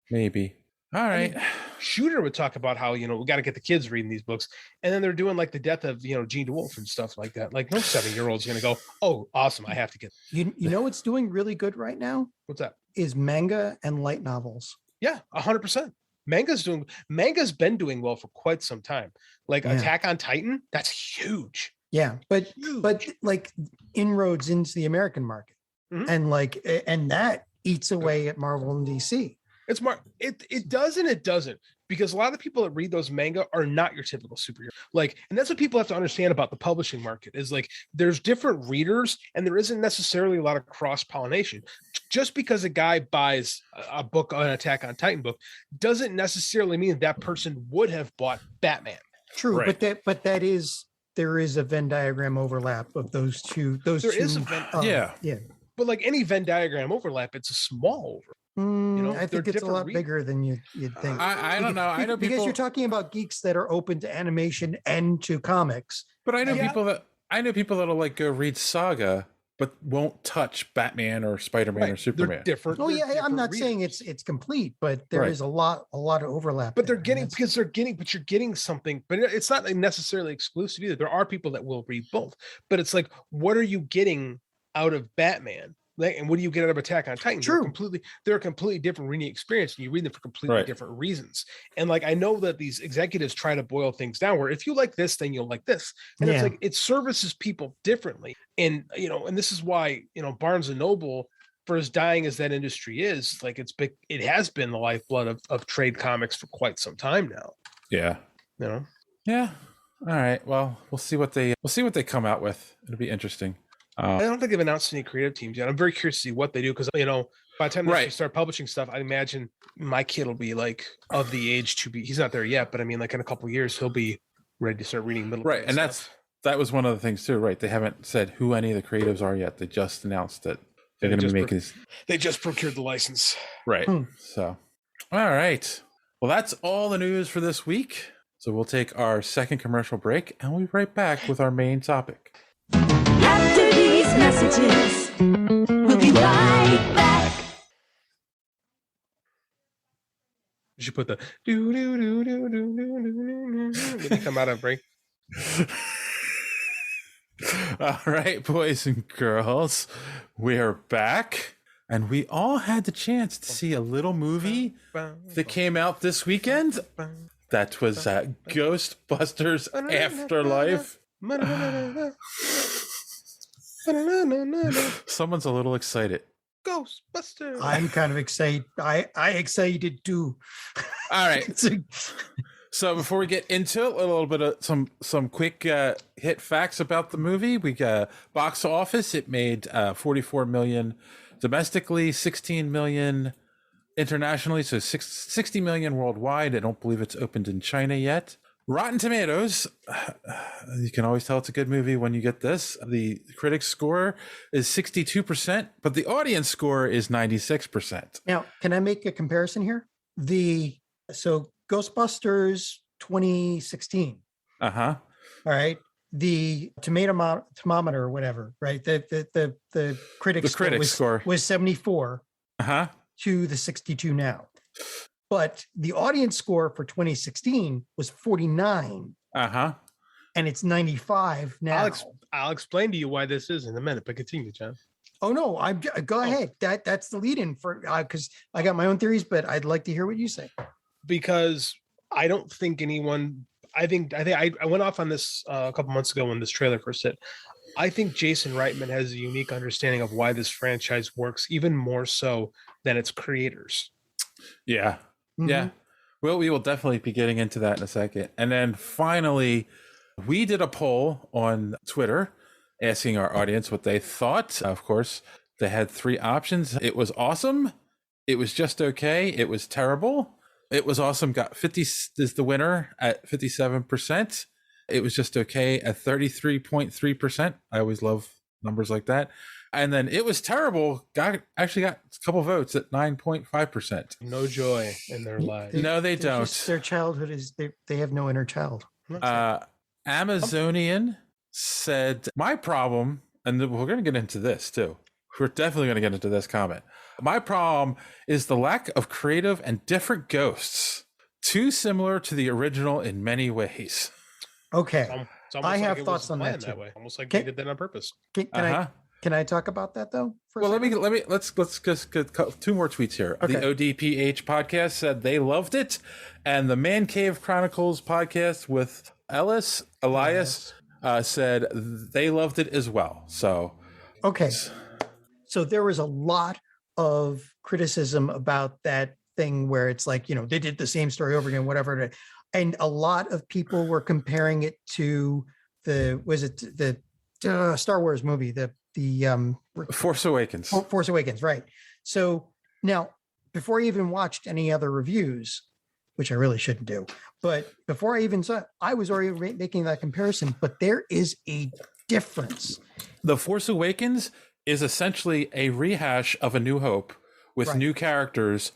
Maybe. All right. I mean, Shooter would talk about how, we got to get the kids reading these books. And then they're doing like the death of, Gene DeWolf and stuff like that. Like no 7-year-old's going to go, oh, awesome, I have to get. You know what's doing really good right now? What's that? Is manga and light novels. Yeah, 100%. Manga's been doing well for quite some time. Like Attack on Titan, that's huge. Yeah, but like inroads into the American market, and that eats away at Marvel and DC. It's it does and it doesn't, because a lot of the people that read those manga are not your typical superhero. Like, and that's what people have to understand about the publishing market is like there's different readers and there isn't necessarily a lot of cross-pollination. Just because a guy buys a book, an Attack on Titan book, doesn't necessarily mean that person would have bought Batman. True, right. but there is a Venn diagram overlap of those two. Yeah. But like any Venn diagram overlap, it's a small overlap. I think it's a lot bigger than you'd think. I don't know. I know because you're talking about geeks that are open to animation and to comics. But I know people that'll like go read Saga, but won't touch Batman or Spider-Man or Superman. They're different. Oh yeah, I'm not saying it's complete, but there is a lot of overlap. But you're getting something. But it's not necessarily exclusive either. There are people that will read both. But it's like, what are you getting out of Batman? And what do you get out of Attack on Titan? True. They're a completely different reading experience, and you read them for completely different reasons. And like I know that these executives try to boil things down where if you like this, then you'll like this. And it's like it services people differently. And and this is why, Barnes and Noble, for as dying as that industry is, like it has been the lifeblood of trade comics for quite some time now. Yeah. Yeah. All right. Well, we'll see what they come out with. It'll be interesting. I don't think they've announced any creative teams yet. I'm very curious to see what they do because By the time they actually start publishing stuff, I imagine my kid will be like of the age to be. He's not there yet, but I mean, like in a couple of years, he'll be ready to start reading middle. Right, and that was one of the things too. Right, they haven't said who any of the creatives are yet. They just announced that they're going to be making. They just procured the license. Right. So, all right. Well, that's all the news for this week. So we'll take our second commercial break, and we'll be right back with our main topic. After these messages, we'll be right back. You should put the do do do do do do do do when you come out of break. All right, boys and girls, we are back, and we all had the chance to see a little movie that came out this weekend. That was Ghostbusters Afterlife. Someone's a little excited. Ghostbusters. I'm kind of excited. I excited too. All right. So before we get into it, a little bit of some quick hit facts about the movie. We got box office. It made 44 million domestically, 16 million internationally, so 60 million worldwide. I don't believe it's opened in China yet. Rotten Tomatoes, you can always tell it's a good movie when you get this. The critics score is 62%, but the audience score is 96%. Now, can I make a comparison here? So Ghostbusters 2016. Uh-huh. All right. The thermometer or whatever, right? The critics score was 74 to the 62 now. But the audience score for 2016 was 49. And it's 95 now. I'll explain to you why this is in a minute, but continue, John. Oh no, go ahead. That's the lead-in for because I got my own theories, but I'd like to hear what you say. Because I don't think anyone. I went off on this a couple months ago when this trailer first hit. I think Jason Reitman has a unique understanding of why this franchise works, even more so than its creators. Yeah. Mm-hmm. Yeah. Well, we will definitely be getting into that in a second. And then finally, we did a poll on Twitter asking our audience what they thought. Of course, they had 3 options. It was awesome. It was just okay. It was terrible. It was awesome. Got 50 is the winner at 57%. It was just okay at 33.3%. I always love numbers like that. And then it was terrible. Actually got a couple votes at 9.5%. No joy in their lives. No, they don't. Their childhood is they have no inner child. Amazonian said, my problem, and we're going to get into this too. We're definitely going to get into this comment. My problem is the lack of creative and different ghosts. Too similar to the original in many ways. Okay. I have thoughts on that too. Way. Almost like they did that on purpose. Can I talk about that though? Well, let's just get 2 more tweets here. Okay. The ODPH podcast said they loved it, and the Man Cave Chronicles podcast with Elias said they loved it as well. So, okay. So there was a lot of criticism about that thing where it's like, they did the same story over again, whatever. And a lot of people were comparing it to the Star Wars movie, the Force Awakens. Force Awakens, right. So now, before I even watched any other reviews, which I really shouldn't do, but before I even saw it, I was already making that comparison, but there is a difference. The Force Awakens is essentially a rehash of A New Hope with new characters.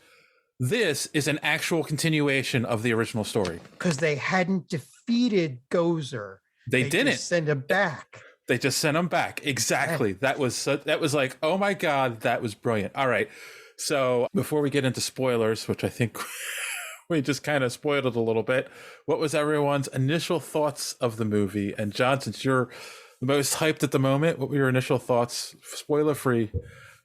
This is an actual continuation of the original story. Because they hadn't defeated Gozer. They didn't just send him back. They just sent him back. Exactly. That was like, oh my God, that was brilliant. All right. So before we get into spoilers, which I think we just kind of spoiled it a little bit, what was everyone's initial thoughts of the movie? And John, since you're the most hyped at the moment, what were your initial thoughts? Spoiler free.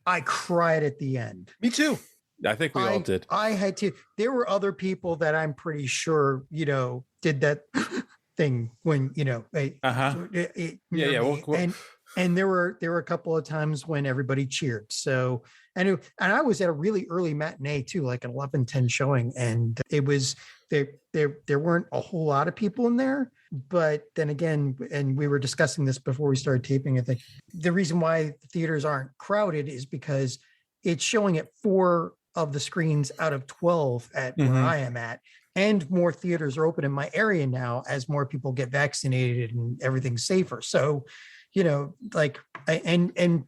I cried at the end. Me too. I think we all did. I had to. There were other people that I'm pretty sure, did that thing when, and there were a couple of times when everybody cheered. So, and I was at a really early matinee too, like an 11:10 showing. And it was, there weren't a whole lot of people in there, but then again, and we were discussing this before we started taping, I think the reason why the theaters aren't crowded is because it's showing at 4 of the screens out of 12 at where I am at. And more theaters are open in my area now as more people get vaccinated and everything's safer. So, like, and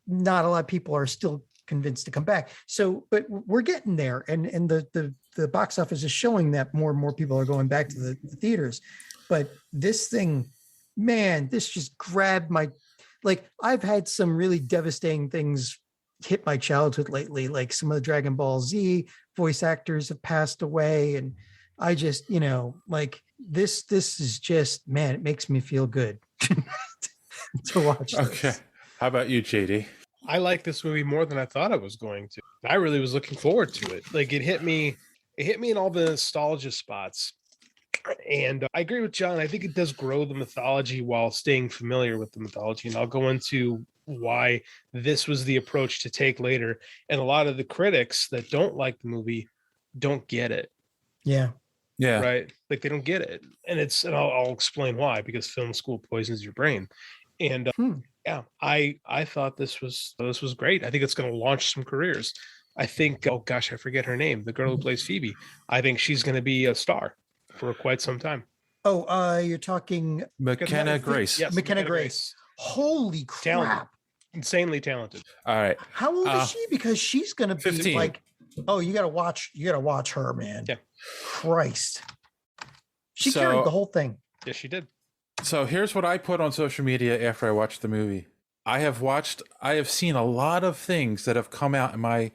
not a lot of people are still convinced to come back. So, but we're getting there, and the box office is showing that more and more people are going back to the theaters. But this thing, man, this just grabbed my, like, I've had some really devastating things hit my childhood lately, like some of the Dragon Ball Z voice actors have passed away, and I just, like, this is just, man, it makes me feel good to watch this. Okay. How about you, JD? I like this movie more than I thought I was going to. I really was looking forward to it. Like, it hit me in all the nostalgia spots. And I agree with John. I think it does grow the mythology while staying familiar with the mythology. And I'll go into why this was the approach to take later. And a lot of the critics that don't like the movie don't get it. Yeah. Right. Like, they don't get it. And I'll explain why, because film school poisons your brain. And yeah, I thought this was great. I think it's going to launch some careers. I think, oh gosh, I forget her name, the girl who plays Phoebe. I think she's going to be a star for quite some time. Oh, you're talking McKenna Grace. Yes, McKenna Grace. Holy crap. Talented. Insanely talented. All right. How old is she? Because she's going to be 15. like, oh, you got to watch her, man. Yeah. Christ. She carried the whole thing. Yes, she did. So here's what I put on social media after I watched the movie. I have seen a lot of things that have come out in my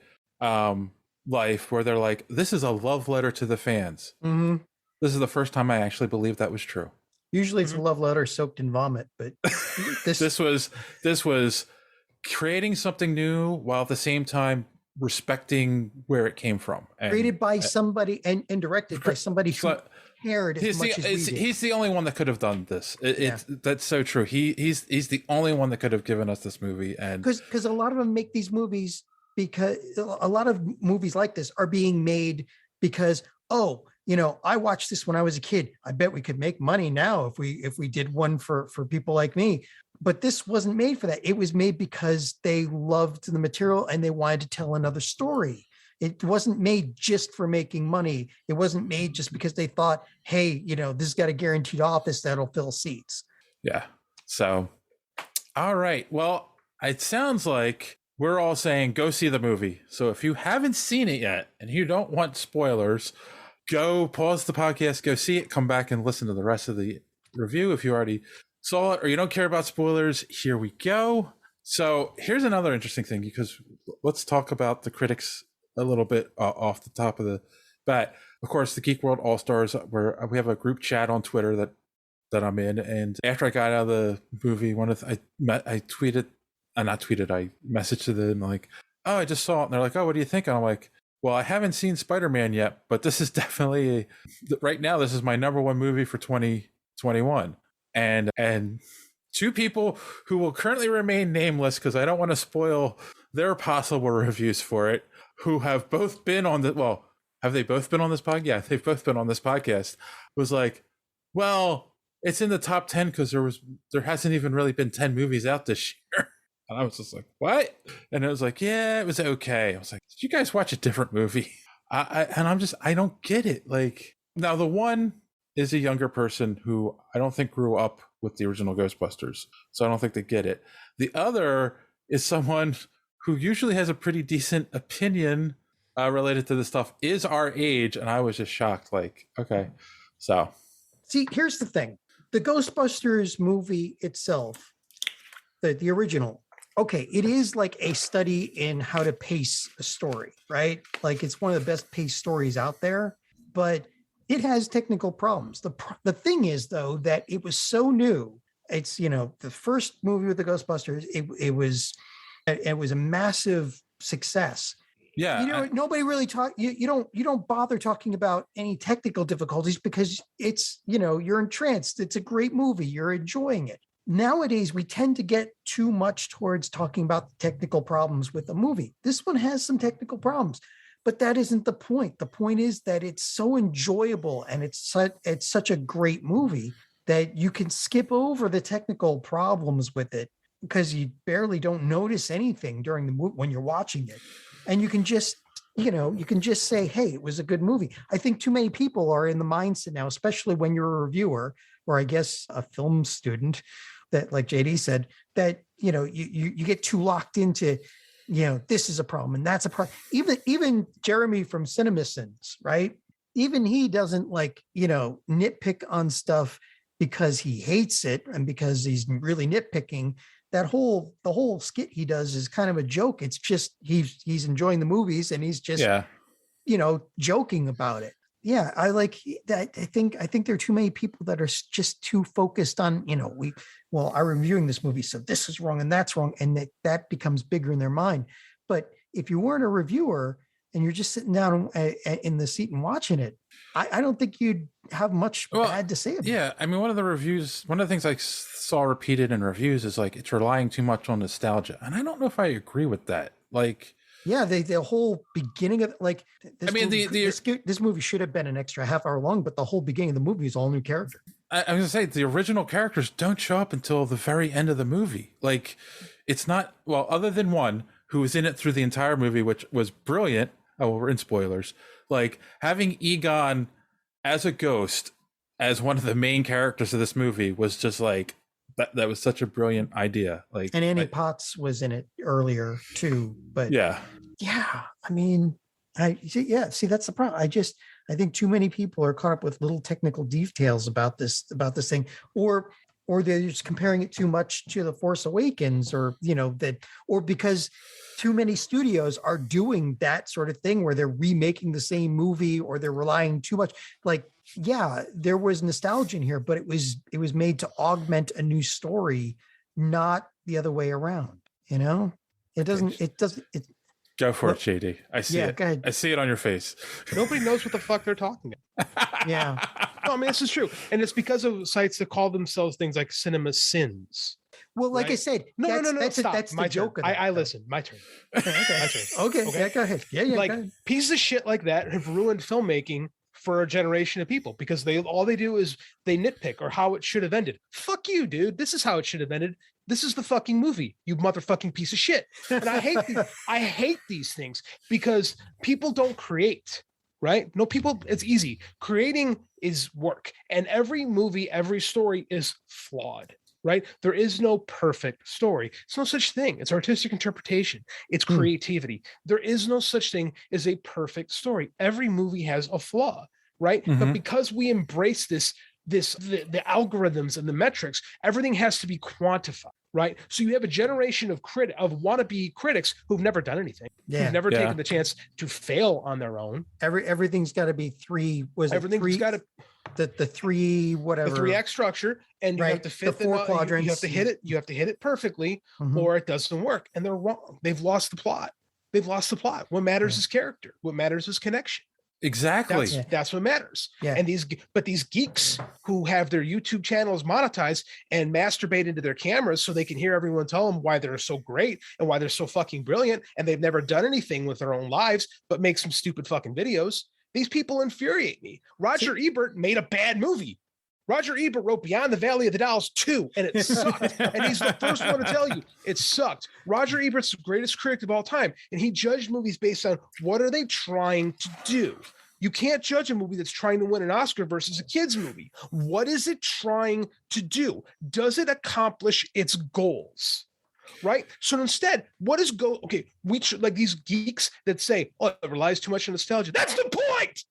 life where they're like, this is a love letter to the fans. Mm-hmm. This is the first time I actually believe that was true. Usually it's a love letter soaked in vomit, but this was creating something new while at the same time respecting where it came from. And, created by somebody and directed by somebody who cared as much as we did. He's the only one that could have done this. That's so true. He's the only one that could have given us this movie. And because a lot of them make these movies because a lot of movies like this are being made because, I watched this when I was a kid. I bet we could make money now if we did one for people like me. But this wasn't made for that. It was made because they loved the material and they wanted to tell another story. It wasn't made just for making money. It wasn't made just because they thought, hey, this has got a guaranteed office that'll fill seats. Yeah. So, all right. Well, it sounds like we're all saying go see the movie. So if you haven't seen it yet and you don't want spoilers, go pause the podcast, go see it, come back and listen to the rest of the review. If you already saw it or you don't care about spoilers, here we go. So here's another interesting thing, because let's talk about the critics a little bit off the top of the bat. Of course, the Geek World All-Stars, where we have a group chat on Twitter that I'm in. And after I got out of the movie, I messaged to them like, oh, I just saw it. And they're like, oh, what do you think? And I'm like, well, I haven't seen Spider-Man yet, but this is definitely right now, this is my number one movie for 2021. And two people who will currently remain nameless, because I don't want to spoil their possible reviews for it, who have both been on have they both been on this podcast? Yeah, they've both been on this podcast. Was like, well, it's in the top 10 because there hasn't even really been 10 movies out this year. And I was just like, what? And it was like, yeah, it was okay. I was like, did you guys watch a different movie? I don't get it. Like, now the one is a younger person who I don't think grew up with the original Ghostbusters, so I don't think they get it. The other is someone who usually has a pretty decent opinion related to this stuff, is our age, and I was just shocked. Like, okay, so see, here's the thing: the Ghostbusters movie itself, the original. Okay, it is like a study in how to pace a story, right? Like, it's one of the best paced stories out there, but it has technical problems. The thing is, though, that it was so new. It's, the first movie with the Ghostbusters, it was a massive success. Yeah. Nobody really you don't bother talking about any technical difficulties because it's, you're entranced. It's a great movie. You're enjoying it. Nowadays, we tend to get too much towards talking about the technical problems with a movie. This one has some technical problems, but that isn't the point. The point is that it's so enjoyable and it's such a great movie that you can skip over the technical problems with it because you barely don't notice anything during the movie when you're watching it. and you can just say, hey, it was a good movie. I think too many people are in the mindset now, especially when you're a reviewer, or I guess a film student, that, like JD said, that, you get too locked into, this is a problem and that's a problem. Even Jeremy from CinemaSins, right? Even he doesn't nitpick on stuff because he hates it and because he's really nitpicking. The whole skit he does is kind of a joke. It's just he's enjoying the movies and he's just joking about it. Yeah, I like that. I think there are too many people that are just too focused on, I'm reviewing this movie, so this is wrong and that's wrong, and that becomes bigger in their mind. But if you weren't a reviewer and you're just sitting down in the seat and watching it, I don't think you'd have much bad to say about it. Yeah, I mean, one of the things I saw repeated in reviews is it's relying too much on nostalgia, and I don't know if I agree with that. The whole beginning of this movie should have been an extra half hour long, but the whole beginning of the movie is all new character. I was gonna say the original characters don't show up until the very end of the movie. It's not, other than one who was in it through the entire movie, which was brilliant. Oh, well, we're in spoilers. Having Egon as a ghost, as one of the main characters of this movie, was just that was such a brilliant idea. And Annie Potts was in it earlier too, but yeah. I mean, see, that's the problem. I think too many people are caught up with little technical details about this thing, or they're just comparing it too much to The Force Awakens, or because too many studios are doing that sort of thing where they're remaking the same movie, or they're relying too much. There was nostalgia in here, but it was made to augment a new story, not the other way around. It doesn't. Go for it, JD. I see it. Go ahead. I see it on your face. Nobody knows what the fuck they're talking about. Yeah. No, I mean, this is true. And it's because of sites that call themselves things like CinemaSins. Well, like I said, no, stop. That's my the joke. I listen. My turn. Okay. My turn. Okay. Yeah, go ahead. Yeah. Go ahead. Pieces of shit like that have ruined filmmaking for a generation of people, because all they do is they nitpick or how it should have ended. Fuck you, dude. This is how it should have ended. This is the fucking movie, you motherfucking piece of shit. And I hate these things because people don't create, right? No, it's easy. Creating is work. And every movie, every story is flawed, right? There is no perfect story. It's no such thing. It's artistic interpretation. It's creativity. There is no such thing as a perfect story. Every movie has a flaw, right? Mm-hmm. But because we embrace the algorithms and the metrics, everything has to be quantified, right? So you have a generation of wannabe critics who've never done anything, who've never taken the chance to fail on their own. Everything's got to be three. Everything's got to the three whatever, the 3-act structure, and you have to fit the 4 quadrants. You have to hit it. You have to hit it perfectly, or it doesn't work. And they're wrong. They've lost the plot. What matters is character. What matters is connection. Exactly. That's what matters. Yeah. And these geeks who have their YouTube channels monetized and masturbate into their cameras so they can hear everyone tell them why they're so great and why they're so fucking brilliant, and they've never done anything with their own lives but make some stupid fucking videos. These people infuriate me. Roger Ebert made a bad movie. Roger Ebert wrote Beyond the Valley of the Dolls 2, and it sucked. And he's the first one to tell you it sucked. Roger Ebert's the greatest critic of all time, and he judged movies based on what are they trying to do. You can't judge a movie that's trying to win an Oscar versus a kid's movie. What is it trying to do? Does it accomplish its goals? Right? So instead, what is we like these geeks that say, oh, it relies too much on nostalgia. That's the point.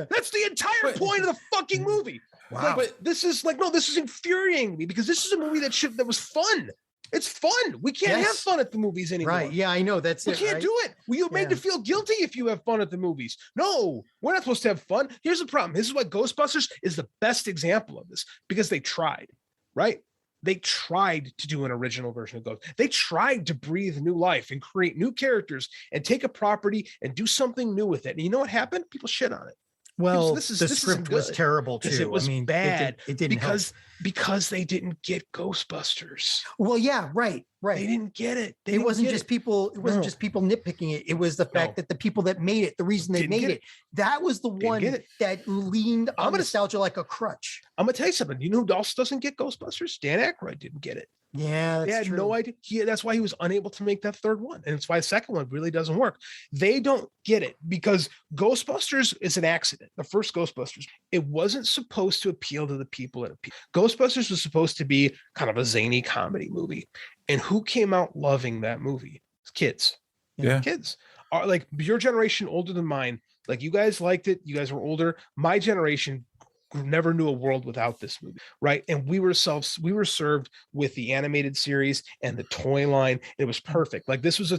That's the entire point of the fucking movie. Wow. But this is this is infuriating me, because this is a movie that was fun. It's fun. We can't have fun at the movies anymore. Right. Yeah, I know. We can't do it. You're made to feel guilty if you have fun at the movies. No, we're not supposed to have fun. Here's the problem. This is why Ghostbusters is the best example of this, because they tried, right? They tried to do an original version of Ghost. They tried to breathe new life and create new characters and take a property and do something new with it. And you know what happened? People shit on it. Well, the script was terrible too. It was bad. It didn't because they didn't get Ghostbusters. Well, yeah, right. They didn't get it. It wasn't just people nitpicking it. It was the fact that the people that made it, the reason they made it, that was the one that leaned on nostalgia like a crutch. I'm gonna tell you something. You know who else doesn't get Ghostbusters? Dan Aykroyd didn't get it. Yeah, they that's had true. no idea. That's why he was unable to make that third one. And it's why the second one really doesn't work. They don't get it because Ghostbusters is an accident. The first Ghostbusters, it wasn't supposed to appeal to the people that appeal. Ghostbusters was supposed to be kind of a zany comedy movie. And who came out loving that movie? Kids. Yeah. Kids are like your generation older than mine. Like you guys liked it. You guys were older. My generation never knew a world without this movie, right? And we were served with the animated series and the toy line. It was perfect. Like this was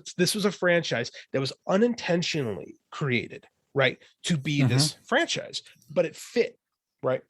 a franchise that was unintentionally created, right, to be this franchise, but it fit, right?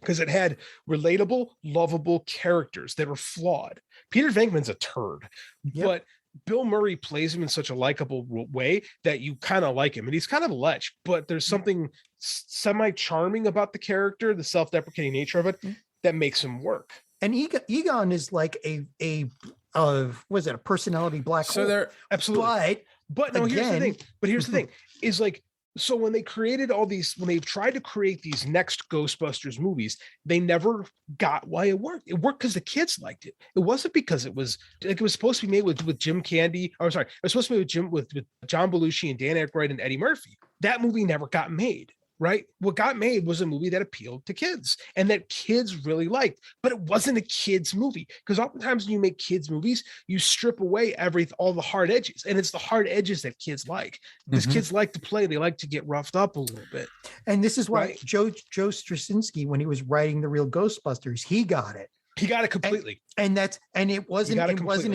Because it had relatable, lovable characters that were flawed. Peter Venkman's a turd, but Bill Murray plays him in such a likable way that you kind of like him, and he's kind of a lech, but there's something semi-charming about the character, the self-deprecating nature of it, that makes him work. And Egon is like a was it a personality black hole? They're absolutely, but no, here's the thing, is like, so when they created all these, when they tried to create these next Ghostbusters movies, they never got why it worked. It worked because the kids liked it. It wasn't because it was like it was supposed to be made with Jim Candy. Or sorry, it was supposed to be with John Belushi and Dan Aykroyd and Eddie Murphy. That movie never got made. Right? What got made was a movie that appealed to kids and that kids really liked, but it wasn't a kids movie. Because oftentimes when you make kids movies, you strip away all the hard edges, and it's the hard edges that kids like. Because kids like to play, they like to get roughed up a little bit. And this is why Joe Straczynski, when he was writing the real Ghostbusters, he got it. He got it completely. And it wasn't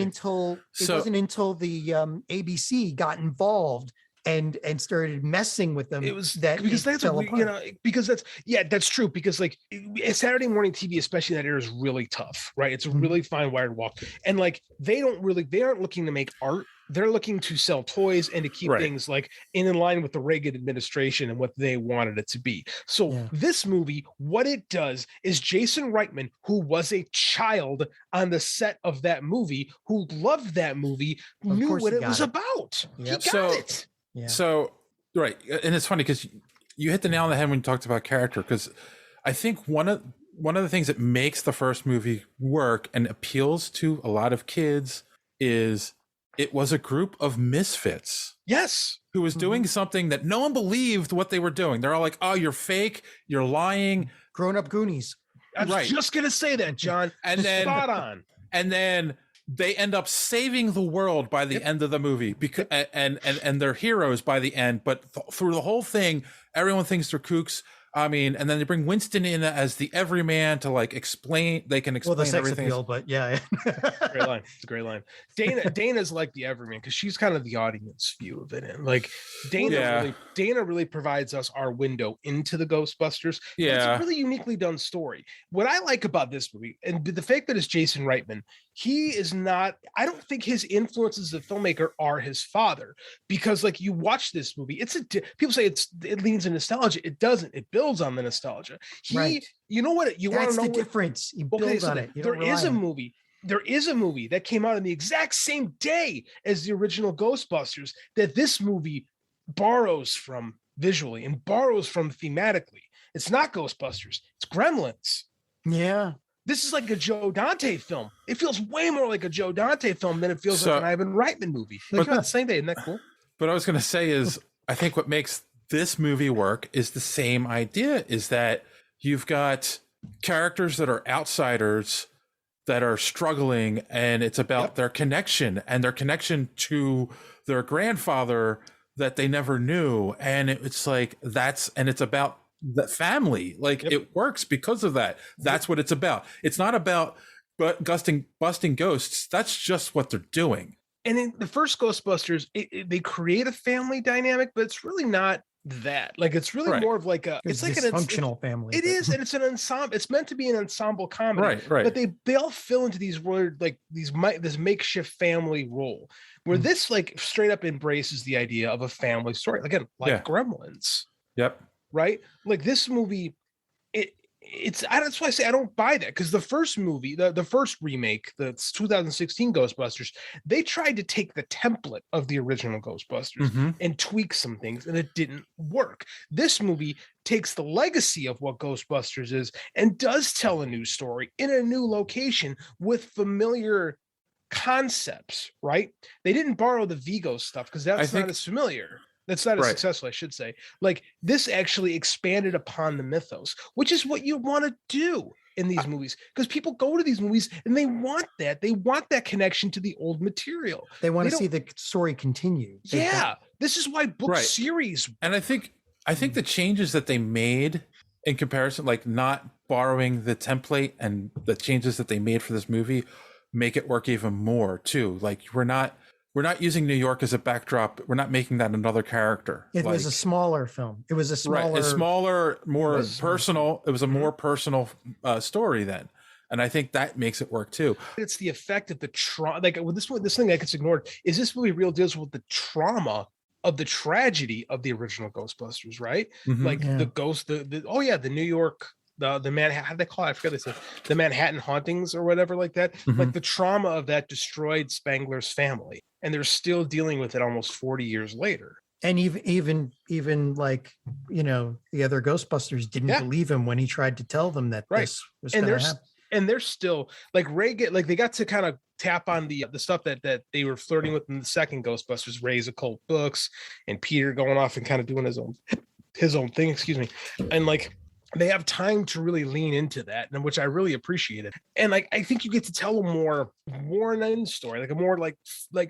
until the ABC got involved and started messing with them. It was that's true. Because like Saturday morning TV, especially in that era, is really tough, right? It's a really fine wired walk, and like they aren't looking to make art. They're looking to sell toys and to keep things like in line with the Reagan administration and what they wanted it to be. So this movie, what it does is Jason Reitman, who was a child on the set of that movie, who loved that movie, knew what it was about. Yep. He got it. Yeah. So, right. And it's funny because you hit the nail on the head when you talked about character, because I think one of the things that makes the first movie work and appeals to a lot of kids is it was a group of misfits. Yes. Who was doing something that no one believed what they were doing. They're all like, oh, you're fake. You're lying. Grown-up Goonies. I was just going to say that, John. And then, spot on. And then they end up saving the world by the end of the movie, because and they're heroes by the end. But through the whole thing, everyone thinks they're kooks. I mean, and then they bring Winston in as the everyman to like explain. They can explain the sex everything. Appeal, but yeah. Great line. It's a great line. Dana's like the everyman because she's kind of the audience view of it, and like Dana really provides us our window into the Ghostbusters. Yeah, it's a really uniquely done story. What I like about this movie, and the fact that it's Jason Reitman, he is not. I don't think his influences as a filmmaker are his father, because like you watch this movie, people say it leans in nostalgia. It doesn't. It builds on the nostalgia. You know what? You want to know the difference. You build on it. There is a movie that came out on the exact same day as the original Ghostbusters that this movie borrows from visually and borrows from thematically. It's not Ghostbusters. It's Gremlins. Yeah. This is like a Joe Dante film. It feels way more like a Joe Dante film than it feels like an Ivan Reitman movie. Like on the same day. Isn't that cool? But I was going to say is, I think what makes this movie work is the same idea, is that you've got characters that are outsiders that are struggling, and it's about their connection to their grandfather that they never knew. And it's like, it's about the family. Like it works because of that. That's what it's about. It's not about busting ghosts. That's just what they're doing. And in the first Ghostbusters, they create a family dynamic, but it's really not that. Like it's really more of like it's like an dysfunctional family. It is, and it's an ensemble. It's meant to be an ensemble comedy, right? But they all fill into these weird, like this makeshift family role, where this like straight up embraces the idea of a family story. Again, like Gremlins. Yep. Right. Like this movie, that's why I say I don't buy that, because the first movie, the first remake, the 2016 Ghostbusters, they tried to take the template of the original Ghostbusters and tweak some things, and it didn't work. This movie takes the legacy of what Ghostbusters is and does tell a new story in a new location with familiar concepts, right? They didn't borrow the Vigo stuff because that's not as familiar. That's not as successful, I should say. Like, this actually expanded upon the mythos, which is what you want to do in these movies, because people go to these movies and they want that. They want that connection to the old material. They want to see the story continue. This is why book series. And I think the changes that they made in comparison, like not borrowing the template, and the changes that they made for this movie make it work even more too. Like, we're not using New York as a backdrop. We're not making that another character. It was a smaller film. It was a smaller, more personal. It was a more personal story then. And I think that makes it work too. It's the effect of the trauma. Like, with this thing that gets ignored is this movie real deals with the trauma of the tragedy of the original Ghostbusters, right? Like the ghost, the New York, the Manhattan, how they call it? I forget they said the Manhattan hauntings or whatever like that. Like, the trauma of that destroyed Spangler's family, and they're still dealing with it almost 40 years later. And even like, you know, the other Ghostbusters didn't believe him when he tried to tell them that this was going to happen. And they're still like they got to kind of tap on the stuff that they were flirting with in the second Ghostbusters, Ray's occult books, and Peter going off and kind of doing his own thing. Excuse me, and like, they have time to really lean into that, and which I really appreciated. And like, I think you get to tell a more worn-in story, like a more like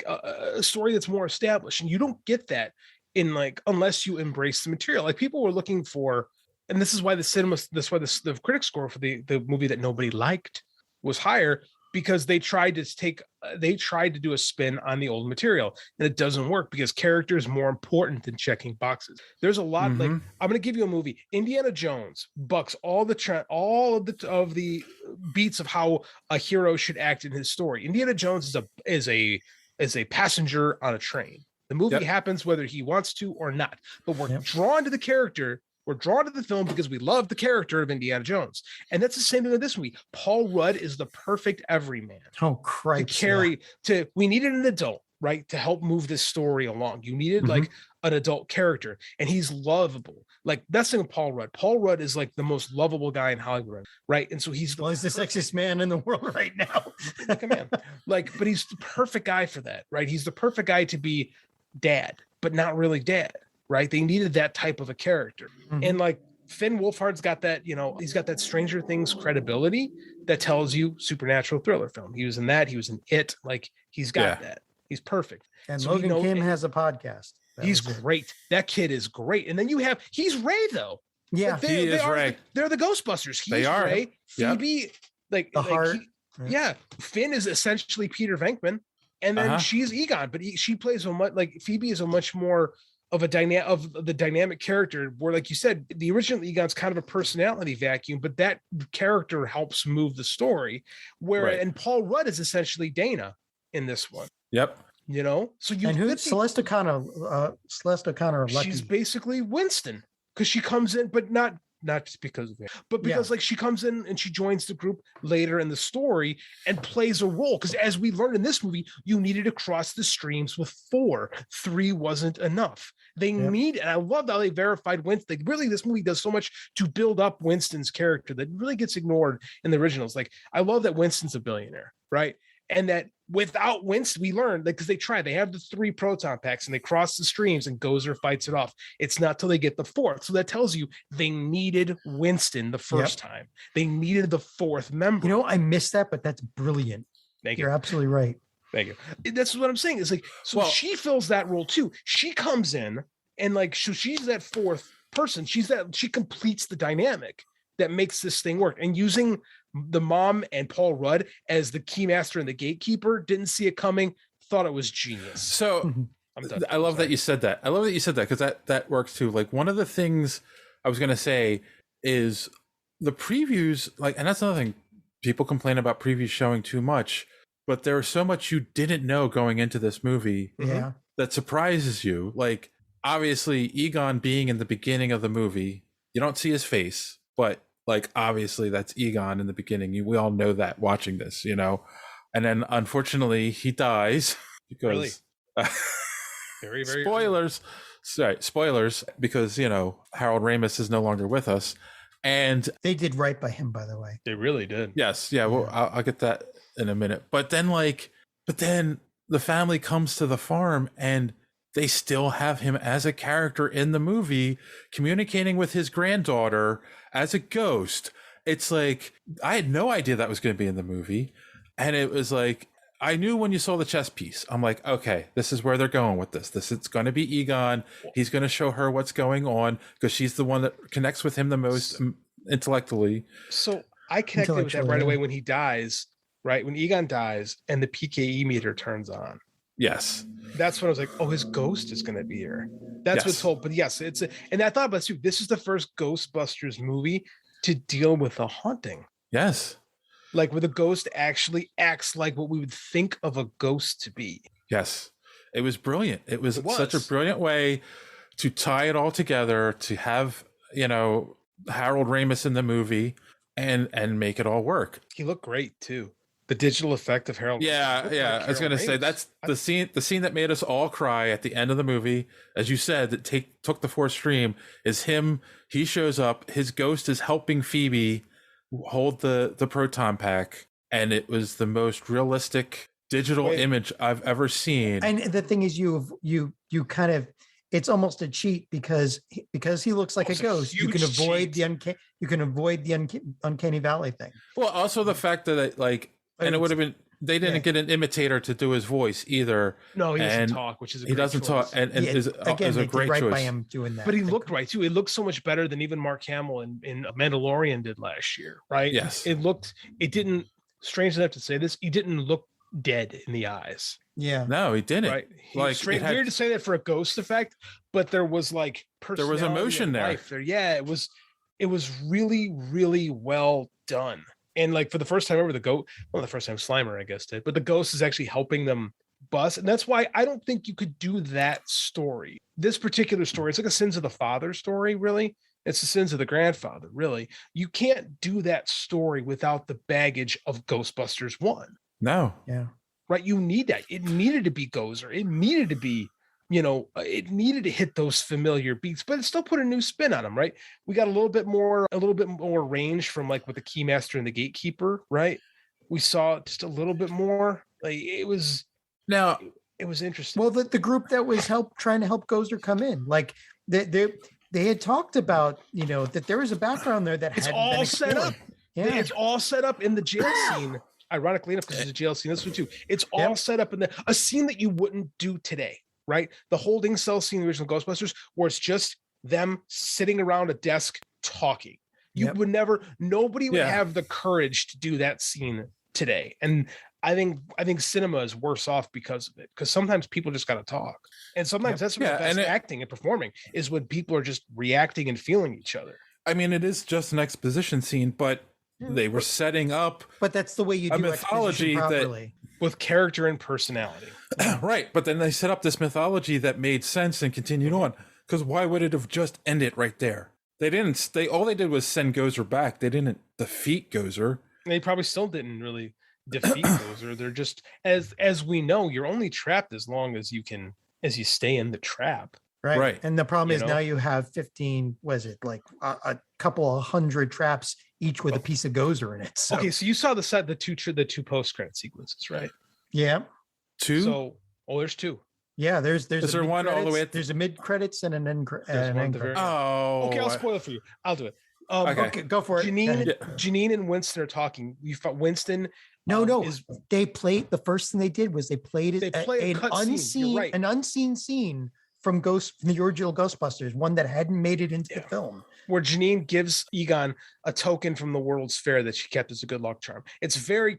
a story that's more established, and you don't get that in unless you embrace the material. Like, people were looking for, and this is why the critic score for the movie that nobody liked was higher, because they tried to do a spin on the old material, and it doesn't work because character is more important than checking boxes. There's a lot. Like, I'm going to give you a movie. Indiana Jones bucks all of the beats of how a hero should act in his story. Indiana Jones is a passenger on a train. The movie happens whether he wants to or not, but we're drawn to the character. We're drawn to the film because we love the character of Indiana Jones. And that's the same thing with this movie. Paul Rudd is the perfect everyman. Oh, Christ. We needed an adult, right, to help move this story along. You needed like an adult character, and he's lovable. Like, that's the thing with Paul Rudd. Paul Rudd is like the most lovable guy in Hollywood, right? And so he's the sexiest man in the world right now. Like a man. But he's the perfect guy for that, right? He's the perfect guy to be dad, but not really dad. Right? They needed that type of a character. And like, Finn Wolfhard's got that, you know, he's got that Stranger Things credibility that tells you supernatural thriller film. He was in that. He was in It. Like, he's got that. He's perfect. And so Logan Kim has a podcast. He's great. That kid is great. And then he's Ray though. Yeah, he is Ray. They're the Ghostbusters. He's Ray. Phoebe, like the heart. Finn is essentially Peter Venkman, and then she's Egon. But she plays Phoebe is a much more of the dynamic character, where, like you said, the original Egon's kind of a personality vacuum, but that character helps move the story. And Paul Rudd is essentially Dana in this one. Yep. You know, so Celeste O'Connor. She's basically Winston, because she comes in, but not just because of it, but because like, she comes in and she joins the group later in the story and plays a role. Because as we learned in this movie, you needed to cross the streams with 4. 3 wasn't enough. They need, and I love how they verified Winston. Really, this movie does so much to build up Winston's character that really gets ignored in the originals. Like, I love that Winston's a billionaire, right? And that without Winston, we learned that because they have the 3 proton packs and they cross the streams and Gozer fights it off. It's not till they get the 4th. So that tells you they needed Winston the first time. They needed the 4th member. You know, I missed that, but that's brilliant. Thank you. You're absolutely right. Thank you. That's what I'm saying. It's like, she fills that role too. She comes in and like, so she's that 4th person. She completes the dynamic that makes this thing work. And using the mom and Paul Rudd as the keymaster and the gatekeeper, didn't see it coming, thought it was genius. So I love that you said that. I love that you said that, because that works too. Like, one of the things I was going to say is the previews, like, and that's another thing, people complain about previews showing too much, but there's so much you didn't know going into this movie that surprises you. Like, obviously Egon being in the beginning of the movie, you don't see his face, but like obviously that's Egon in the beginning. We all know that watching this, you know, and then unfortunately he dies because very, very spoilers. Sorry, spoilers, because you know Harold Ramis is no longer with us, and they did right by him, by the way. They really did. Yes, yeah. Well, I'll get that in a minute. But then the family comes to the farm and they still have him as a character in the movie, communicating with his granddaughter as a ghost. It's like I had no idea that was going to be in the movie, and it was like. I knew when you saw the chess piece, I'm like, okay, this is where they're going with this. It's going to be Egon. He's going to show her what's going on because she's the one that connects with him the most intellectually. So I connected with that right away when he dies, right? When Egon dies and the PKE meter turns on. Yes. That's when I was like, oh, his ghost is going to be here. That's what's told. But yes, and I thought about it too. This is the first Ghostbusters movie to deal with a haunting. Yes. Like where the ghost actually acts like what we would think of a ghost to be. Yes. It was brilliant. It was such a brilliant way to tie it all together, to have, you know, Harold Ramis in the movie and make it all work. He looked great too. The digital effect of Harold. Yeah. I was going to say that's the scene that made us all cry at the end of the movie. As you said, that took the fourth stream is him. He shows up. His ghost is helping Phoebe hold the proton pack, and it was the most realistic digital image I've ever seen. And the thing is, you kind of, it's almost a cheat because he looks like a ghost. You can avoid the uncanny valley thing. Well, also the fact that and it would have been they didn't get an imitator to do his voice either. No, he doesn't talk, which is a great choice. Talk, and is a great choice. By him doing that, but he looked right too. It looked so much better than even Mark Hamill in Mandalorian did last year, right? Yes, it didn't. Strange enough to say this, he didn't look dead in the eyes. Yeah, no, he didn't. Right, weird to say that for a ghost effect, but there was there was emotion there. Yeah, it was really, really well done. And for the first time ever, the first time Slimer, I guess, did, but the ghost is actually helping them bust. And that's why I don't think you could do that story. This particular story, it's like a Sins of the Father story, really. It's the Sins of the Grandfather, really. You can't do that story without the baggage of Ghostbusters 1. No. Yeah. Right? You need that. It needed to be Gozer. It needed to be, it needed to hit those familiar beats, but it still put a new spin on them, right? We got a little bit more range from with the Keymaster and the Gatekeeper, right? We saw just a little bit more. It was interesting. Well, the group that was trying to help Gozer come in, they had talked about, that there was a background there that it's all set up. Yeah, it's all set up in the jail scene. Ironically enough, because it's a jail scene. This one too. It's all set up in a scene that you wouldn't do today. Right? The holding cell scene in the original Ghostbusters, where it's just them sitting around a desk talking. You would never, nobody would have the courage to do that scene today. And I think cinema is worse off because of it. Because sometimes people just got to talk. And sometimes that's what best acting and performing is when people are just reacting and feeling each other. I mean, it is just an exposition scene, but they were setting up. But that's the way you do mythology properly. With character and personality. Right. But then they set up this mythology that made sense and continued on. Because why would it have just ended right there? They didn't. All they did was send Gozer back. They didn't defeat Gozer. They probably still didn't really defeat Gozer. They're just, as we know, you're only trapped as long as you stay in the trap. Right. And the problem is now you have 15, a couple of hundred traps, each with a piece of Gozer in it. So. Okay, so you saw the two post-credit sequences, right? Yeah. Two? So, there's two. Yeah, there's is there one all the way there's a mid credits and an end credit. Oh. Okay, I'll spoil it for you. I'll do it. Okay, go for it. Janine and Winston are talking. You found Winston. They played, the first thing they did was they played an unseen scene from the original Ghostbusters, one that hadn't made it into the film. Where Janine gives Egon a token from the World's Fair that she kept as a good luck charm. It's very,